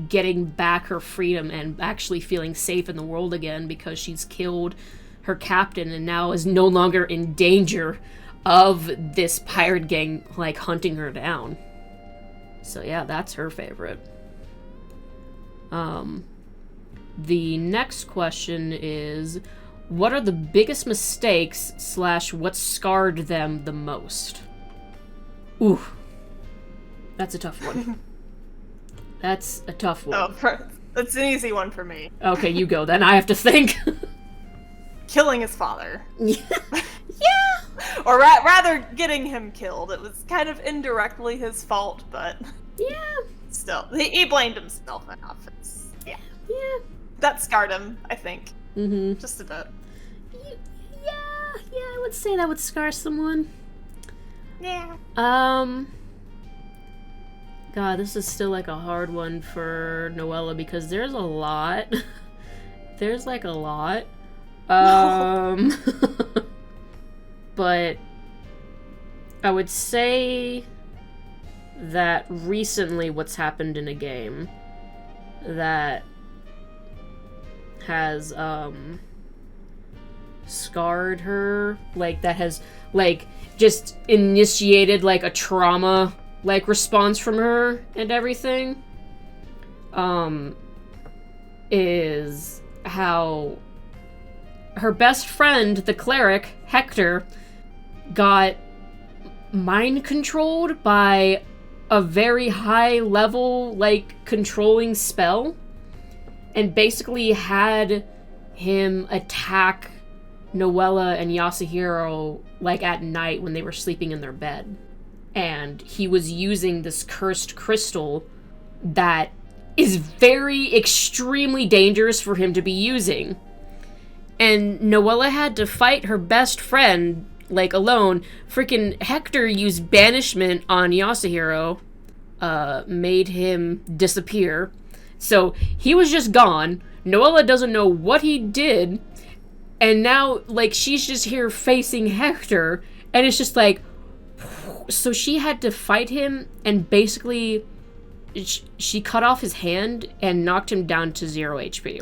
getting back her freedom and actually feeling safe in the world again, because she's killed her captain and now is no longer in danger of this pirate gang like hunting her down. So yeah, that's her favorite. The next question is, what are the biggest mistakes / what scarred them the most? Ooh. That's a tough one. That's a tough one. Oh, that's an easy one for me. Okay, you go then. I have to think. Killing his father. Yeah. Or rather, getting him killed. It was kind of indirectly his fault, but... Yeah. Still, he blamed himself enough. Yeah. That scarred him, I think. Mm-hmm. Just a bit. Yeah, I would say that would scar someone. Yeah. God, this is still like a hard one for Noella because there's a lot. There's like a lot. But I would say that recently what's happened in a game that has scarred her, like that has like just initiated like a trauma like response from her and everything, is how her best friend, the cleric Hector, got mind controlled by a very high level like controlling spell, and basically had him attack Noella and Yasuhiro like at night when they were sleeping in their bed. And he was using this cursed crystal that is very extremely dangerous for him to be using. And Noella had to fight her best friend, like, alone. Freaking Hector used banishment on Yasuhiro, made him disappear. So he was just gone. Noella doesn't know what he did. And now, like, she's just here facing Hector. And it's just like... So she had to fight him, and basically she cut off his hand and knocked him down to 0 HP.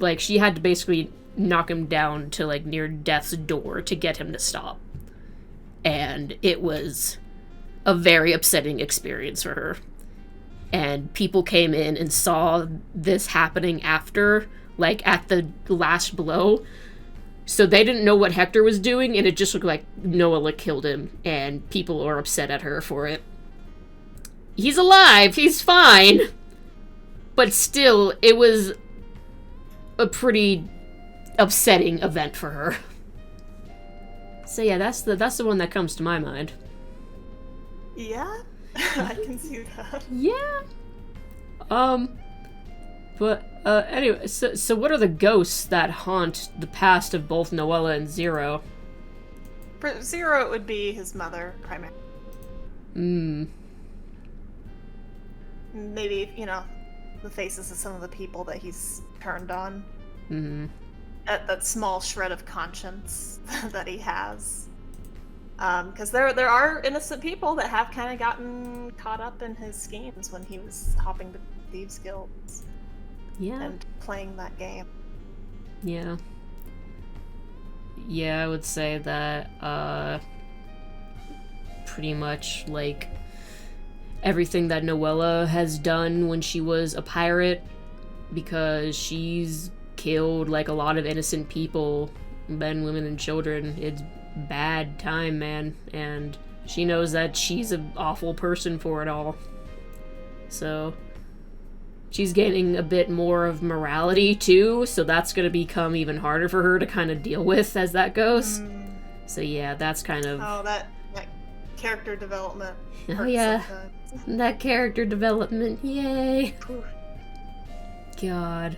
Like, she had to basically knock him down to, like, near death's door to get him to stop. And it was a very upsetting experience for her. And people came in and saw this happening after, like, at the last blow. So they didn't know what Hector was doing, and it just looked like Noella killed him, and people are upset at her for it. He's alive, he's fine! But still, it was a pretty upsetting event for her. So yeah, that's the one that comes to my mind. Yeah? I can see that. Yeah. Anyway, so what are the ghosts that haunt the past of both Noella and Zero? For Zero, it would be his mother, primarily. Maybe, the faces of some of the people that he's turned on. Mm-hmm. That small shred of conscience that he has. Because there are innocent people that have kind of gotten caught up in his schemes when he was hopping the thieves guilds and playing that game. Yeah. Yeah, I would say that, pretty much, like, everything that Noella has done when she was a pirate, because she's killed, like, a lot of innocent people, men, women, and children. It's bad time, man, and she knows that she's an awful person for it all. So she's gaining a bit more of morality too, so that's gonna become even harder for her to kind of deal with as that goes. So yeah, that's kind of that character development. Oh yeah, that character development, yay! God.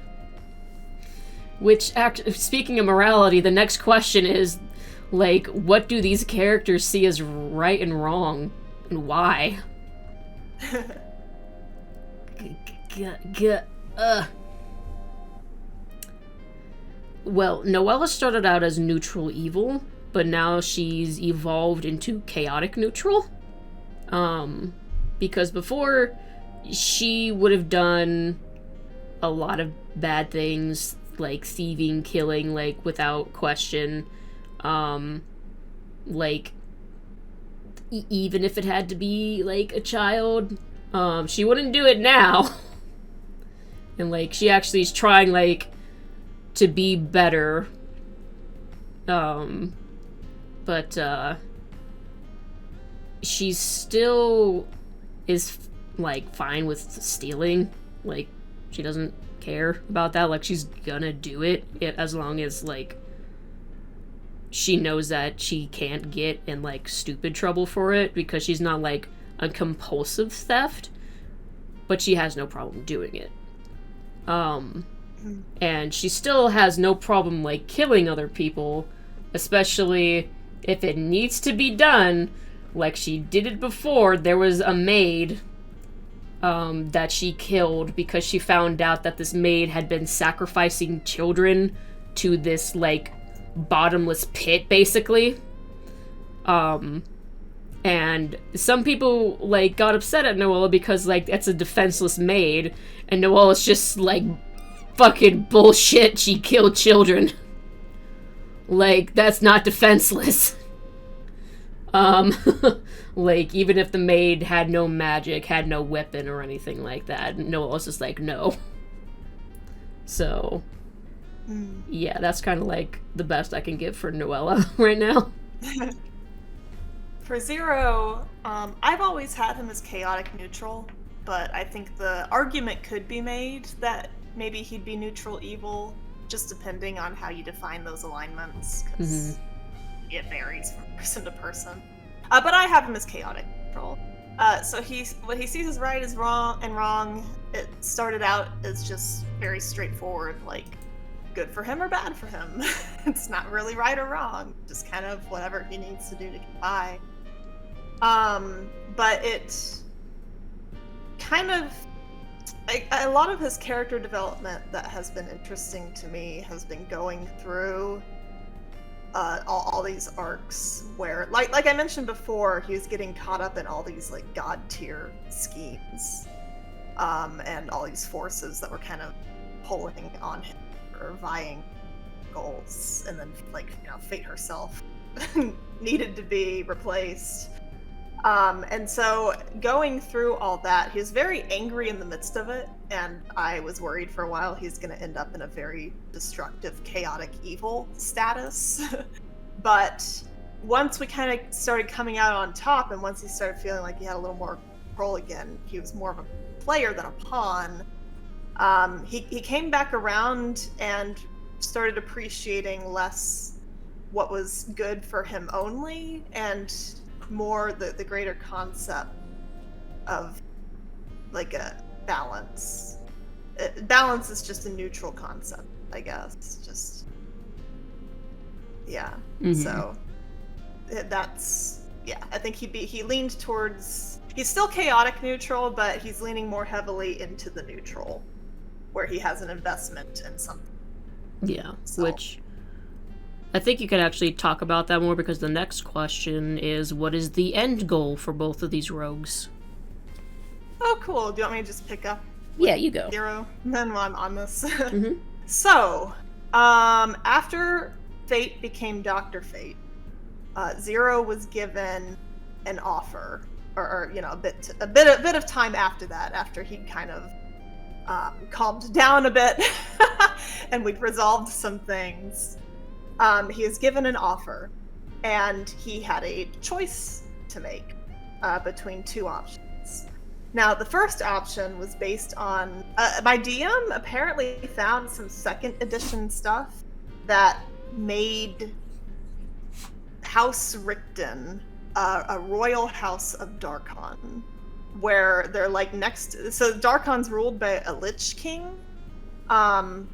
Which, speaking of morality, the next question is, like, what do these characters see as right and wrong, and why? Well, Noella started out as neutral evil, but now she's evolved into chaotic neutral. Because before, she would have done a lot of bad things, like thieving, killing, like, without question. Like, even if it had to be, like, a child, she wouldn't do it now. And, like, she actually is trying, like, to be better. But, she still is, like, fine with stealing. Like, she doesn't care about that. Like, she's gonna do it as long as, like, she knows that she can't get in, like, stupid trouble for it, because she's not, like, a compulsive theft, but she has no problem doing it. And she still has no problem, like, killing other people, especially if it needs to be done, like she did it before. There was a maid, that she killed because she found out that this maid had been sacrificing children to this, like, bottomless pit, basically. And some people, like, got upset at Noella because, like, it's a defenseless maid, and Noella's just, like, fucking bullshit, she killed children. Like, that's not defenseless. Like, even if the maid had no magic, had no weapon or anything like that, Noella's just like, no. So, yeah, that's kind of, like, the best I can give for Noella right now. For Zero, I've always had him as chaotic neutral, but I think the argument could be made that maybe he'd be neutral evil, just depending on how you define those alignments, because it varies from person to person. But I have him as chaotic neutral. So what he sees as right is wrong. It started out as just very straightforward, like, good for him or bad for him. It's not really right or wrong, just kind of whatever he needs to do to get by. But it kind of, a lot of his character development that has been interesting to me has been going through all these arcs where, like I mentioned before, he was getting caught up in all these, like, god tier schemes, and all these forces that were kind of pulling on him or vying goals, and then, like, you know, Fate herself needed to be replaced. And so going through all that, he was very angry in the midst of it, and I was worried for a while he's going to end up in a very destructive, chaotic, evil status. But once we kind of started coming out on top, and once he started feeling like he had a little more control again, he was more of a player than a pawn, he came back around and started appreciating less what was good for him only, and more the greater concept of, like, a balance. Balance is just a neutral concept, I guess. Just, yeah. So that's, yeah, I think he leaned towards, he's still chaotic neutral, but he's leaning more heavily into the neutral, where he has an investment in something. Yeah, So. which I think you could actually talk about that more because the next question is, what is the end goal for both of these rogues? Oh, cool. Do you want me to just pick up Yeah, you go. Zero? And then while I'm on this. Mm-hmm. So, after Fate became Dr. Fate, Zero was given an offer, or a bit of time after that, after he kind of calmed down a bit, and we'd resolved some things. He was given an offer, and he had a choice to make between two options. Now, the first option was based on my DM apparently found some second edition stuff that made House Richten a royal house of Darkon, where they're like next. So Darkon's ruled by a Lich King, so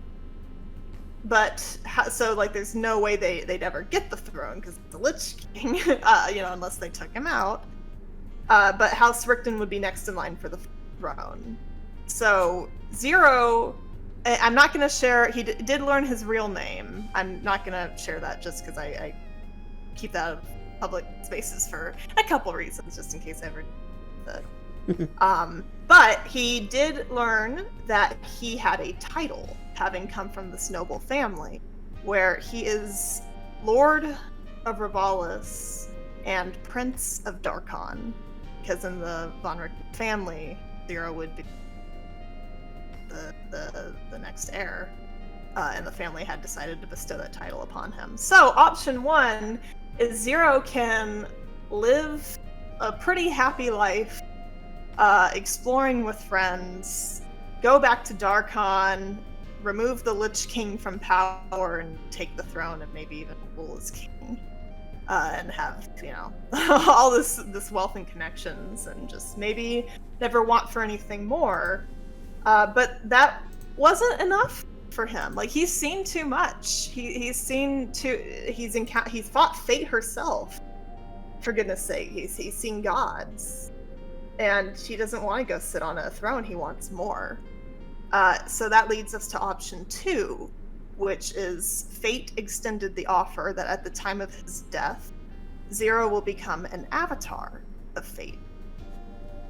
like there's no way they'd ever get the throne because it's a Lich King, unless they took him out. But House Richten would be next in line for the throne. So Zero, I'm not going to share. He did learn his real name. I'm not going to share that just because I keep that out of public spaces for a couple reasons, just in case I ever did that. But he did learn that he had a title, having come from this noble family, where he is Lord of Ravalis and Prince of Darkon. Because in the Von Richten family, Zero would be the next heir, and the family had decided to bestow that title upon him. So option one is Zero can live a pretty happy life, exploring with friends, go back to Darkon, remove the Lich King from power, and take the throne, and maybe even rule as king. And have, all this wealth and connections, and just maybe never want for anything more. But that wasn't enough for him. Like, he's seen too much. He's fought Fate herself. For goodness sake, he's seen gods, and he doesn't want to go sit on a throne. He wants more. So that leads us to option two, which is Fate extended the offer that at the time of his death, Zero will become an avatar of Fate.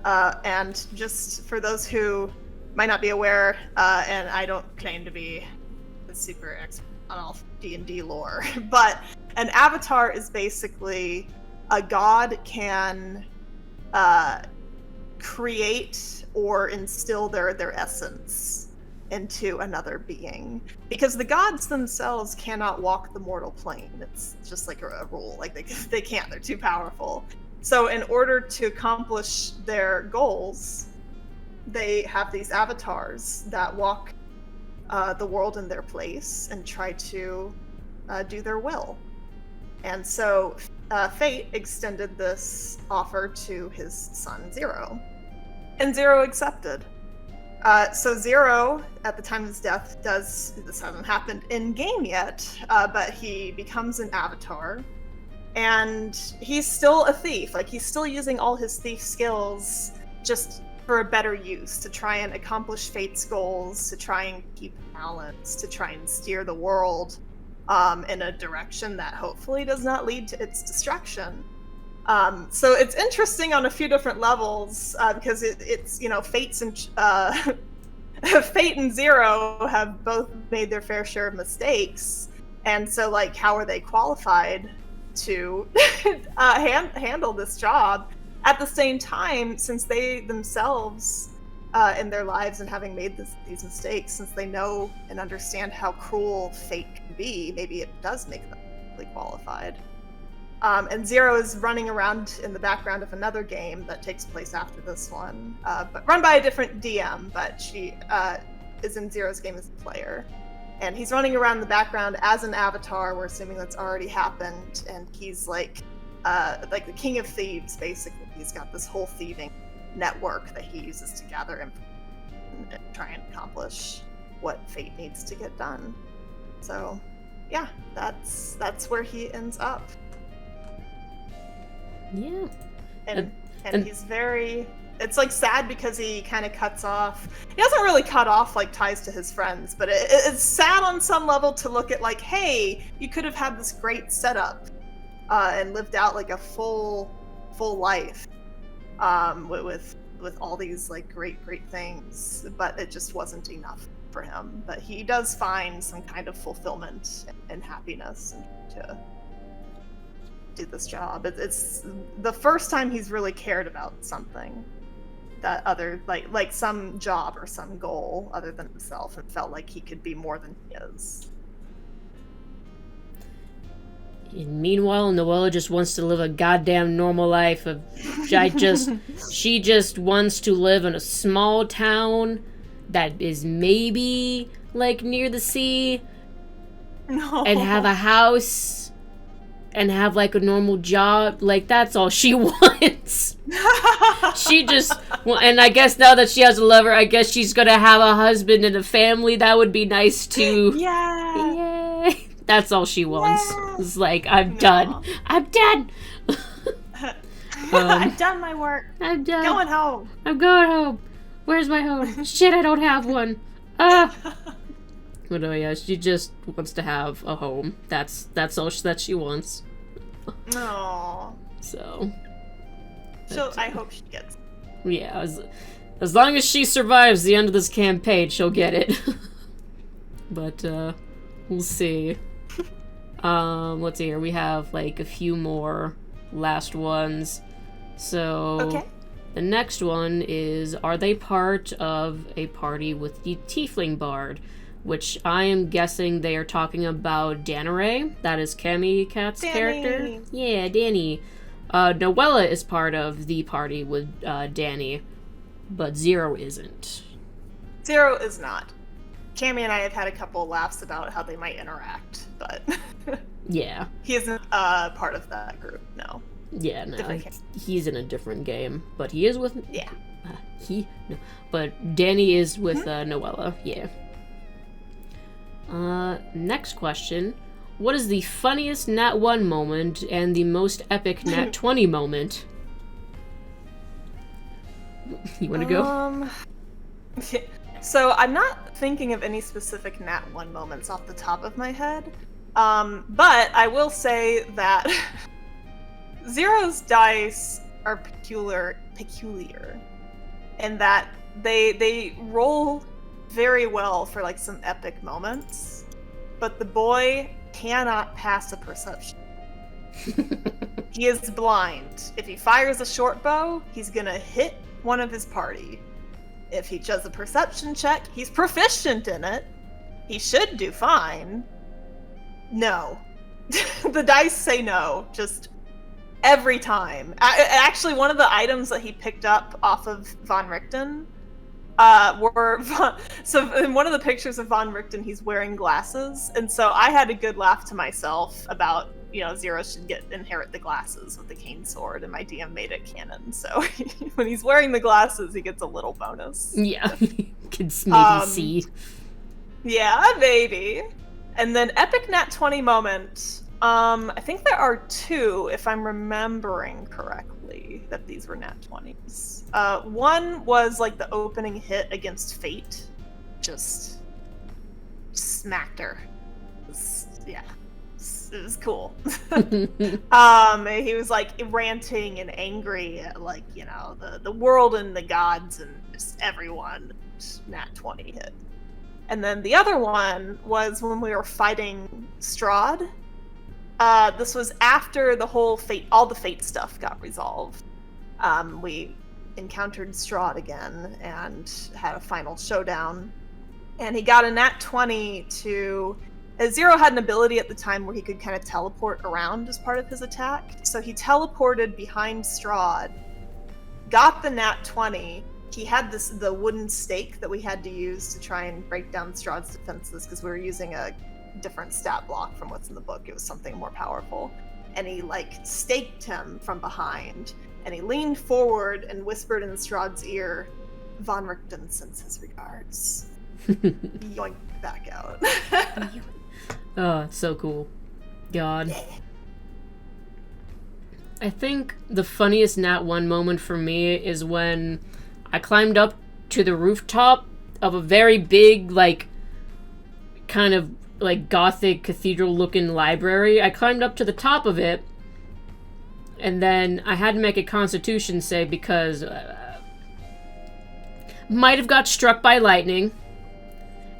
And just for those who might not be aware, and I don't claim to be a super expert on all D&D lore, but an avatar is basically a god can create or instill their essence into another being, because the gods themselves cannot walk the mortal plane. It's just like a rule. Like they can't. They're too powerful. So in order to accomplish their goals, they have these avatars that walk the world in their place and try to do their will. And so Fate extended this offer to his son Zero, and Zero accepted. So Zero, at the time of his death, this hasn't happened in game yet, but he becomes an avatar, and he's still a thief. Like, he's still using all his thief skills, just for a better use, to try and accomplish Fate's goals, to try and keep balance, to try and steer the world in a direction that hopefully does not lead to its destruction. So it's interesting on a few different levels, because it's Fate's and Fate and Zero have both made their fair share of mistakes, and so like, how are they qualified to handle this job? At the same time, since they themselves in their lives, and having made these mistakes, since they know and understand how cruel Fate can be, maybe it does make them really qualified. And Zero is running around in the background of another game that takes place after this one, but run by a different DM, but she is in Zero's game as a player. And he's running around in the background as an avatar. We're assuming that's already happened, and he's like the king of thieves, basically. He's got this whole thieving network that he uses to gather information and try and accomplish what Fate needs to get done. So, yeah, that's where he ends up. Yeah. And he's very it's like sad because he kind of cuts off. He doesn't really cut off like ties to his friends, but it's sad on some level to look at like, hey, you could have had this great setup and lived out like a full life with all these like great things, but it just wasn't enough for him. But he does find some kind of fulfillment and happiness to do this job. It's the first time he's really cared about something that other like some job or some goal other than himself, and felt like he could be more than he is. And meanwhile, Noella just wants to live a goddamn normal life. She just wants to live in a small town that is maybe like near the sea, and have a house, and have like a normal job. Like that's all she wants. She just, and I guess now that she has a lover, I guess she's gonna have a husband and a family. That would be nice too. Yeah. Yay. That's all she wants. Yeah. It's like, I'm done. I'm done. I've done my work. I'm done. Going home. I'm going home. Where's my home? Shit, I don't have one. But oh yeah, she just wants to have a home. That's all that she wants. Aww. So. I hope she gets it. Yeah, as long as she survives the end of this campaign, she'll get it. But, we'll see. Let's see here. We have, like, a few more last ones. So, okay. The next one is, are they part of a party with the Tiefling Bard? Which I am guessing they are talking about Daybreak. That is Cammy Cat's character. Yeah, Danny. Noella is part of the party with Danny, but Zero isn't. Zero is not. Cammy and I have had a couple of laughs about how they might interact, but yeah, he isn't part of that group. No. Yeah, no, he's in a different game, but he is with but Danny is with Noella. Yeah. Next question. What is the funniest Nat 1 moment and the most epic Nat 20 moment? You want to go? So I'm not thinking of any specific Nat 1 moments off the top of my head, but I will say that Zero's dice are peculiar in that they roll very well for like some epic moments, but the boy cannot pass a perception. He is blind. If he fires a short bow, he's gonna hit one of his party. If he does a perception check, he's proficient in it. He should do fine. No. The dice say no, just every time. Actually, one of the items that he picked up off of Von Richten so in one of the pictures of Von Richten, he's wearing glasses, and so I had a good laugh to myself about, Zero should inherit the glasses with the cane sword, and my DM made it canon. So when he's wearing the glasses, he gets a little bonus. Yeah, can maybe see. Yeah, maybe. And then epic Nat 20 moment. I think there are two, if I'm remembering correctly, that these were Nat 20s. One was like the opening hit against Fate. Just smacked her. It was cool. He was like ranting and angry at like, the world and the gods and just everyone. Nat 20 hit. And then the other one was when we were fighting Strahd. This was after the whole all the Fate stuff got resolved. We encountered Strahd again and had a final showdown. And he got a nat 20 to... Zero had an ability at the time where he could kind of teleport around as part of his attack. So he teleported behind Strahd, got the nat 20. He had the wooden stake that we had to use to try and break down Strahd's defenses because we were using a different stat block from what's in the book. It was something more powerful. And he staked him from behind. And he leaned forward and whispered in Strahd's ear, "Von Richten sends his regards." Yoink back out. Oh, so cool. God. I think the funniest Nat 1 moment for me is when I climbed up to the rooftop of a very big, like, kind of, like, gothic cathedral-looking library. I climbed up to the top of it, and then I had to make a constitution save because might have got struck by lightning,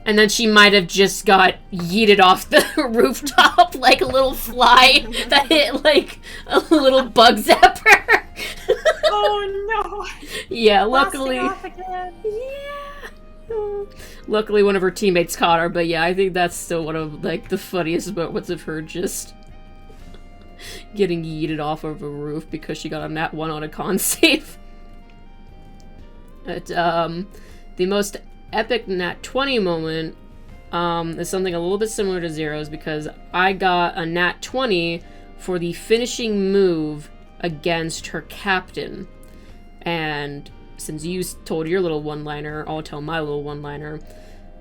and then she might have just got yeeted off the rooftop like a little fly that hit, like, a little bug zapper. Oh no! Yeah, luckily. Blasting off again. Yeah. Luckily, one of her teammates caught her, but yeah, I think that's still one of, like, the funniest moments of her just getting yeeted off of a roof because she got a nat 1 on a con save. But, the most epic nat 20 moment is something a little bit similar to Zero's because I got a nat 20 for the finishing move against her captain. And since you told your little one-liner, I'll tell my little one-liner.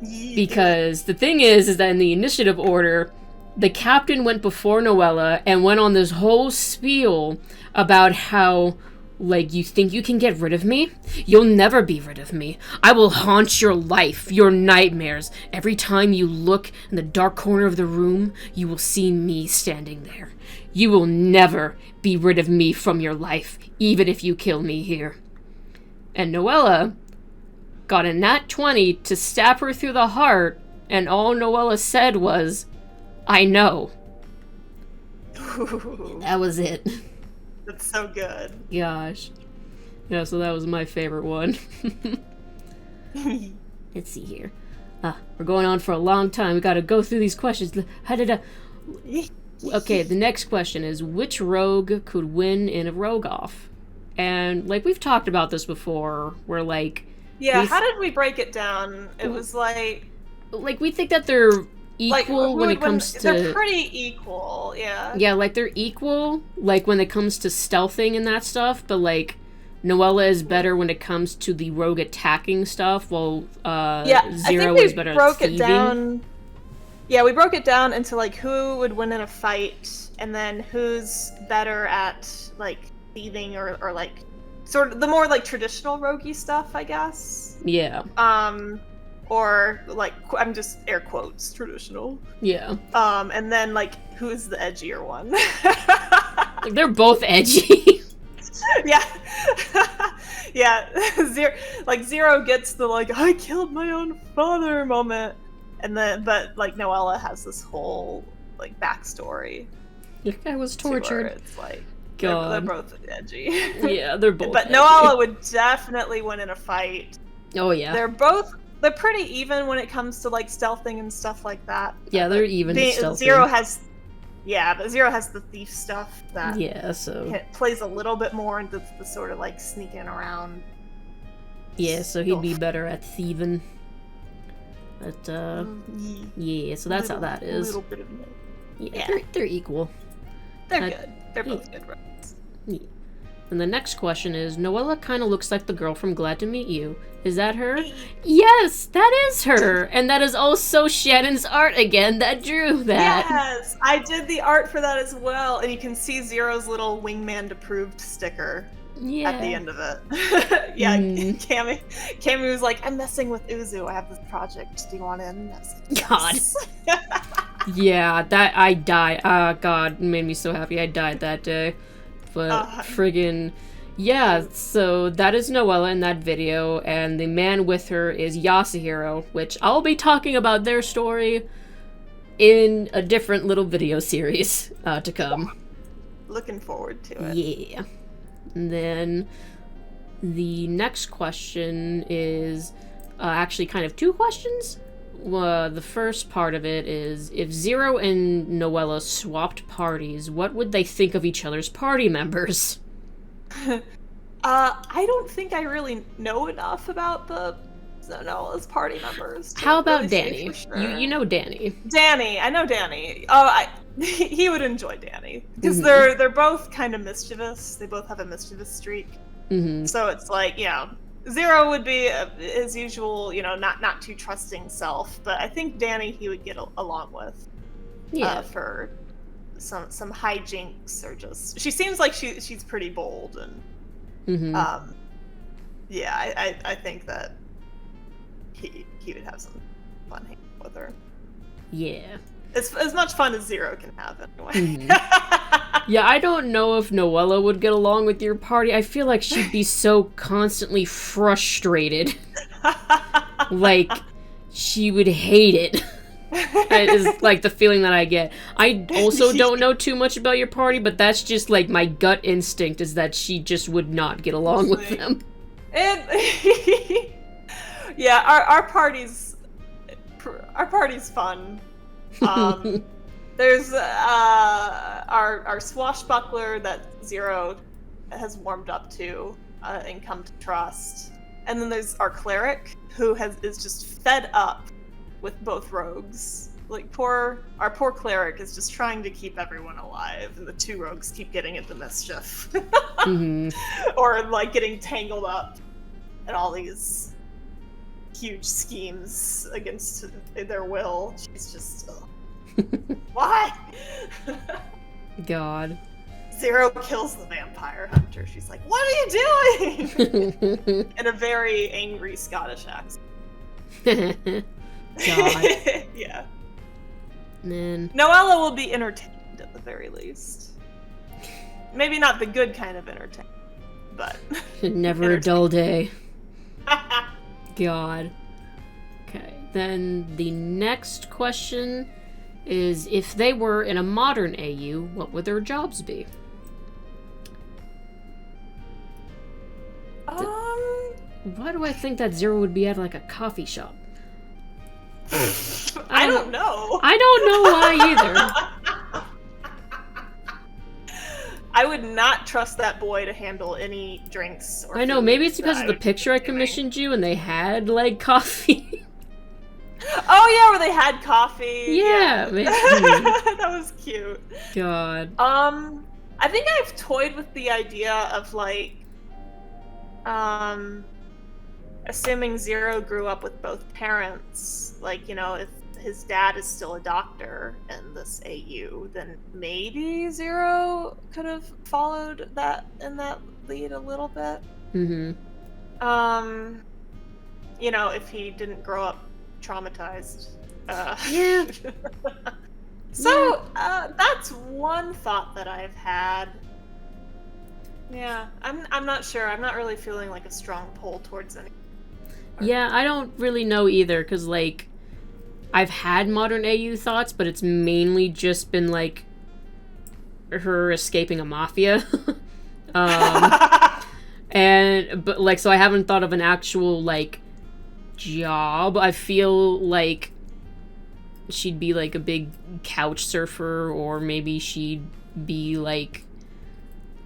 Yeah. Because the thing is that in the initiative order, the captain went before Noella and went on this whole spiel about how, like, you think you can get rid of me? You'll never be rid of me. I will haunt your life, your nightmares. Every time you look in the dark corner of the room, you will see me standing there. You will never be rid of me from your life, even if you kill me here. And Noella got a nat 20 to stab her through the heart, and all Noella said was, I know. Ooh, That was it. that's so good. Gosh. Yeah, so that was my favorite one. Let's see here. We're going on for a long time. We gotta go through these questions. Okay, the next question is, which rogue could win in a rogue-off? And, like, we've talked about this before, where, like... Yeah, how did we break it down? It was like... Like, we think that they're equal like, when it comes to... They're pretty equal, yeah. Yeah, like, they're equal, like, when it comes to stealthing and that stuff, but, like, Noella is better when it comes to the rogue attacking stuff, while Zero is better at thieving. Down... Yeah, we broke it down into, like, who would win in a fight, and then who's better at, like, thieving or like, sort of the more, like, traditional roguey stuff, I guess. Yeah. Or, like, I'm just air quotes, traditional. Yeah. And then, like, who's the edgier one? Like, they're both edgy. Yeah. Yeah. Zero gets the, like, I killed my own father moment. And then, but, like, Noella has this whole, like, backstory. Your guy was tortured. It's like, God. they're both edgy. Yeah, they're both But edgy. Noella would definitely win in a fight. Oh, yeah. They're pretty even when it comes to, like, stealthing and stuff like that. Yeah, they're even stealthing. Zero has... Yeah, but Zero has the thief stuff that... Yeah, so... It plays a little bit more into the sort of, like, sneaking around. Yeah, so he'd be better at thieving. But, yeah, so that's how that is. A little bit of... Yeah, they're equal. They're good. They're both good rogues. Yeah. And the next question is, Noella kind of looks like the girl from Glad to Meet You. Is that her? Yes, that is her! And that is also Shannon's art again that drew that. Yes! I did the art for that as well, and you can see Zero's little wingman approved sticker at the end of it. Yeah, Cammy was like, I'm messing with Uzu, I have this project, do you want in? God. Yeah, that, I died. God, it made me so happy I died that day. But friggin', yeah, so that is Noella in that video, and the man with her is Yasuhiro, which I'll be talking about their story in a different little video series to come. Looking forward to it. Yeah. And then the next question is actually kind of two questions. The first part of it is, if Zero and Noella swapped parties, what would they think of each other's party members? I don't think I really know enough about Noella's party members. How about really Danny? Sure. You know Danny. Danny, I know Danny. Oh, he would enjoy Danny because they're both kind of mischievous. They both have a mischievous streak. So it's like, yeah. Zero would be his usual, not too trusting self, but I think Danny he would get along with. Yeah. some hijinks, or just she seems like she's pretty bold, and yeah, I think that he would have some fun hanging with her. Yeah. It's as much fun as Zero can have, anyway. Yeah, I don't know if Noella would get along with your party. I feel like she'd be so constantly frustrated. Like, she would hate it. Is like the feeling that I get. I also don't know too much about your party, but that's just like my gut instinct is that she just would not get along with them. Yeah, our party's fun. There's our swashbuckler that Zero has warmed up to and come to trust, and then there's our cleric who is just fed up with both rogues. Like our poor cleric is just trying to keep everyone alive, and the two rogues keep getting into mischief, or like getting tangled up in all these huge schemes against their will. She's just why? God. Zero kills the vampire hunter. She's like, "What are you doing?" In a very angry Scottish accent. God. Yeah. Man. Noella will be entertained at the very least. Maybe not the good kind of entertainment, but never a dull day. God. Okay. Then the next question is, if they were in a modern AU, what would their jobs be? Why do I think that Zero would be at like a coffee shop? I don't know. I don't know why either. I would not trust that boy to handle any drinks. Or I know, maybe it's because of the picture I commissioned you and they had like coffee. Oh yeah, where they had coffee. Yeah. That was cute. God. I think I've toyed with the idea of like assuming Zero grew up with both parents, like, you know, if his dad is still a doctor in this AU, then maybe Zero could have followed that lead a little bit. You know, if he didn't grow up traumatized. Yeah. So, that's one thought that I've had. Yeah, I'm not sure. I'm not really feeling like a strong pull towards any. Yeah, I don't really know either, because, like, I've had modern AU thoughts, but it's mainly just been, like, her escaping a mafia. But, like, so I haven't thought of an actual, like, job. I feel like she'd be, like, a big couch surfer, or maybe she'd be, like,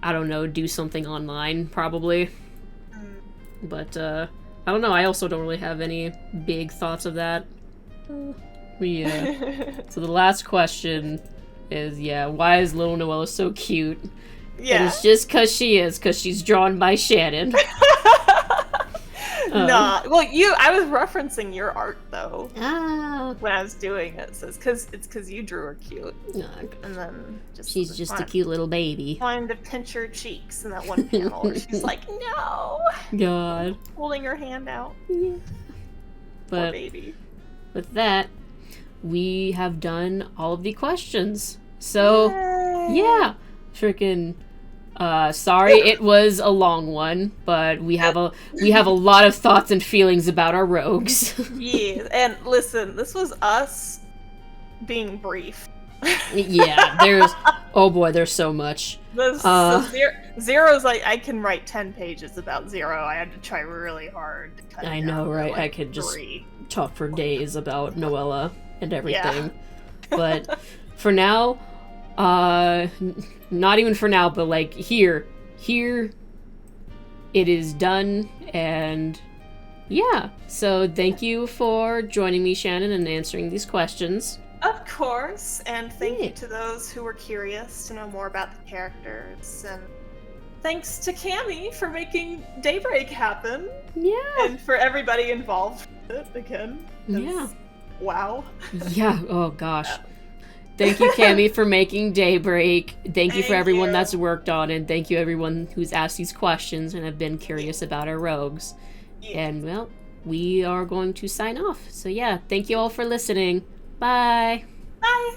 I don't know, do something online, probably. But, I don't know, I also don't really have any big thoughts of that. Yeah. So the last question is, yeah, why is little Noella so cute? Yeah. And it's just because she's drawn by Shannon. Nah, well, I was referencing your art, though. Oh. When I was doing it. So it's because you drew her cute. And then she's just a cute little baby. Wanting to pinch her cheeks in that one panel where she's like, no! God. Holding her hand out. Yeah. But poor baby. With that, we have done all of the questions. So, yeah. Freaking... sorry, it was a long one, but we have a lot of thoughts and feelings about our rogues. Yeah, and listen, this was us being brief. Yeah, there's so much. Zero's like, I can write 10 pages about Zero. I had to try really hard to cut it I know, down right? like I could just 3. talk for days about Noella and everything. Yeah. But for now, not even for now, but like here it is done, and yeah. So thank you for joining me, Shannon, and answering these questions. Of course, and thank you to those who were curious to know more about the characters, and thanks to Cami for making Daybreak happen. Yeah. And for everybody involved with it again. Yeah. Wow. Yeah, oh gosh. Thank you, Cami, for making Daybreak. Thank you for Thank everyone you. that's worked on it. Thank you, everyone who's asked these questions and have been curious about our rogues. Yeah. And, well, we are going to sign off. So, yeah, thank you all for listening. Bye. Bye.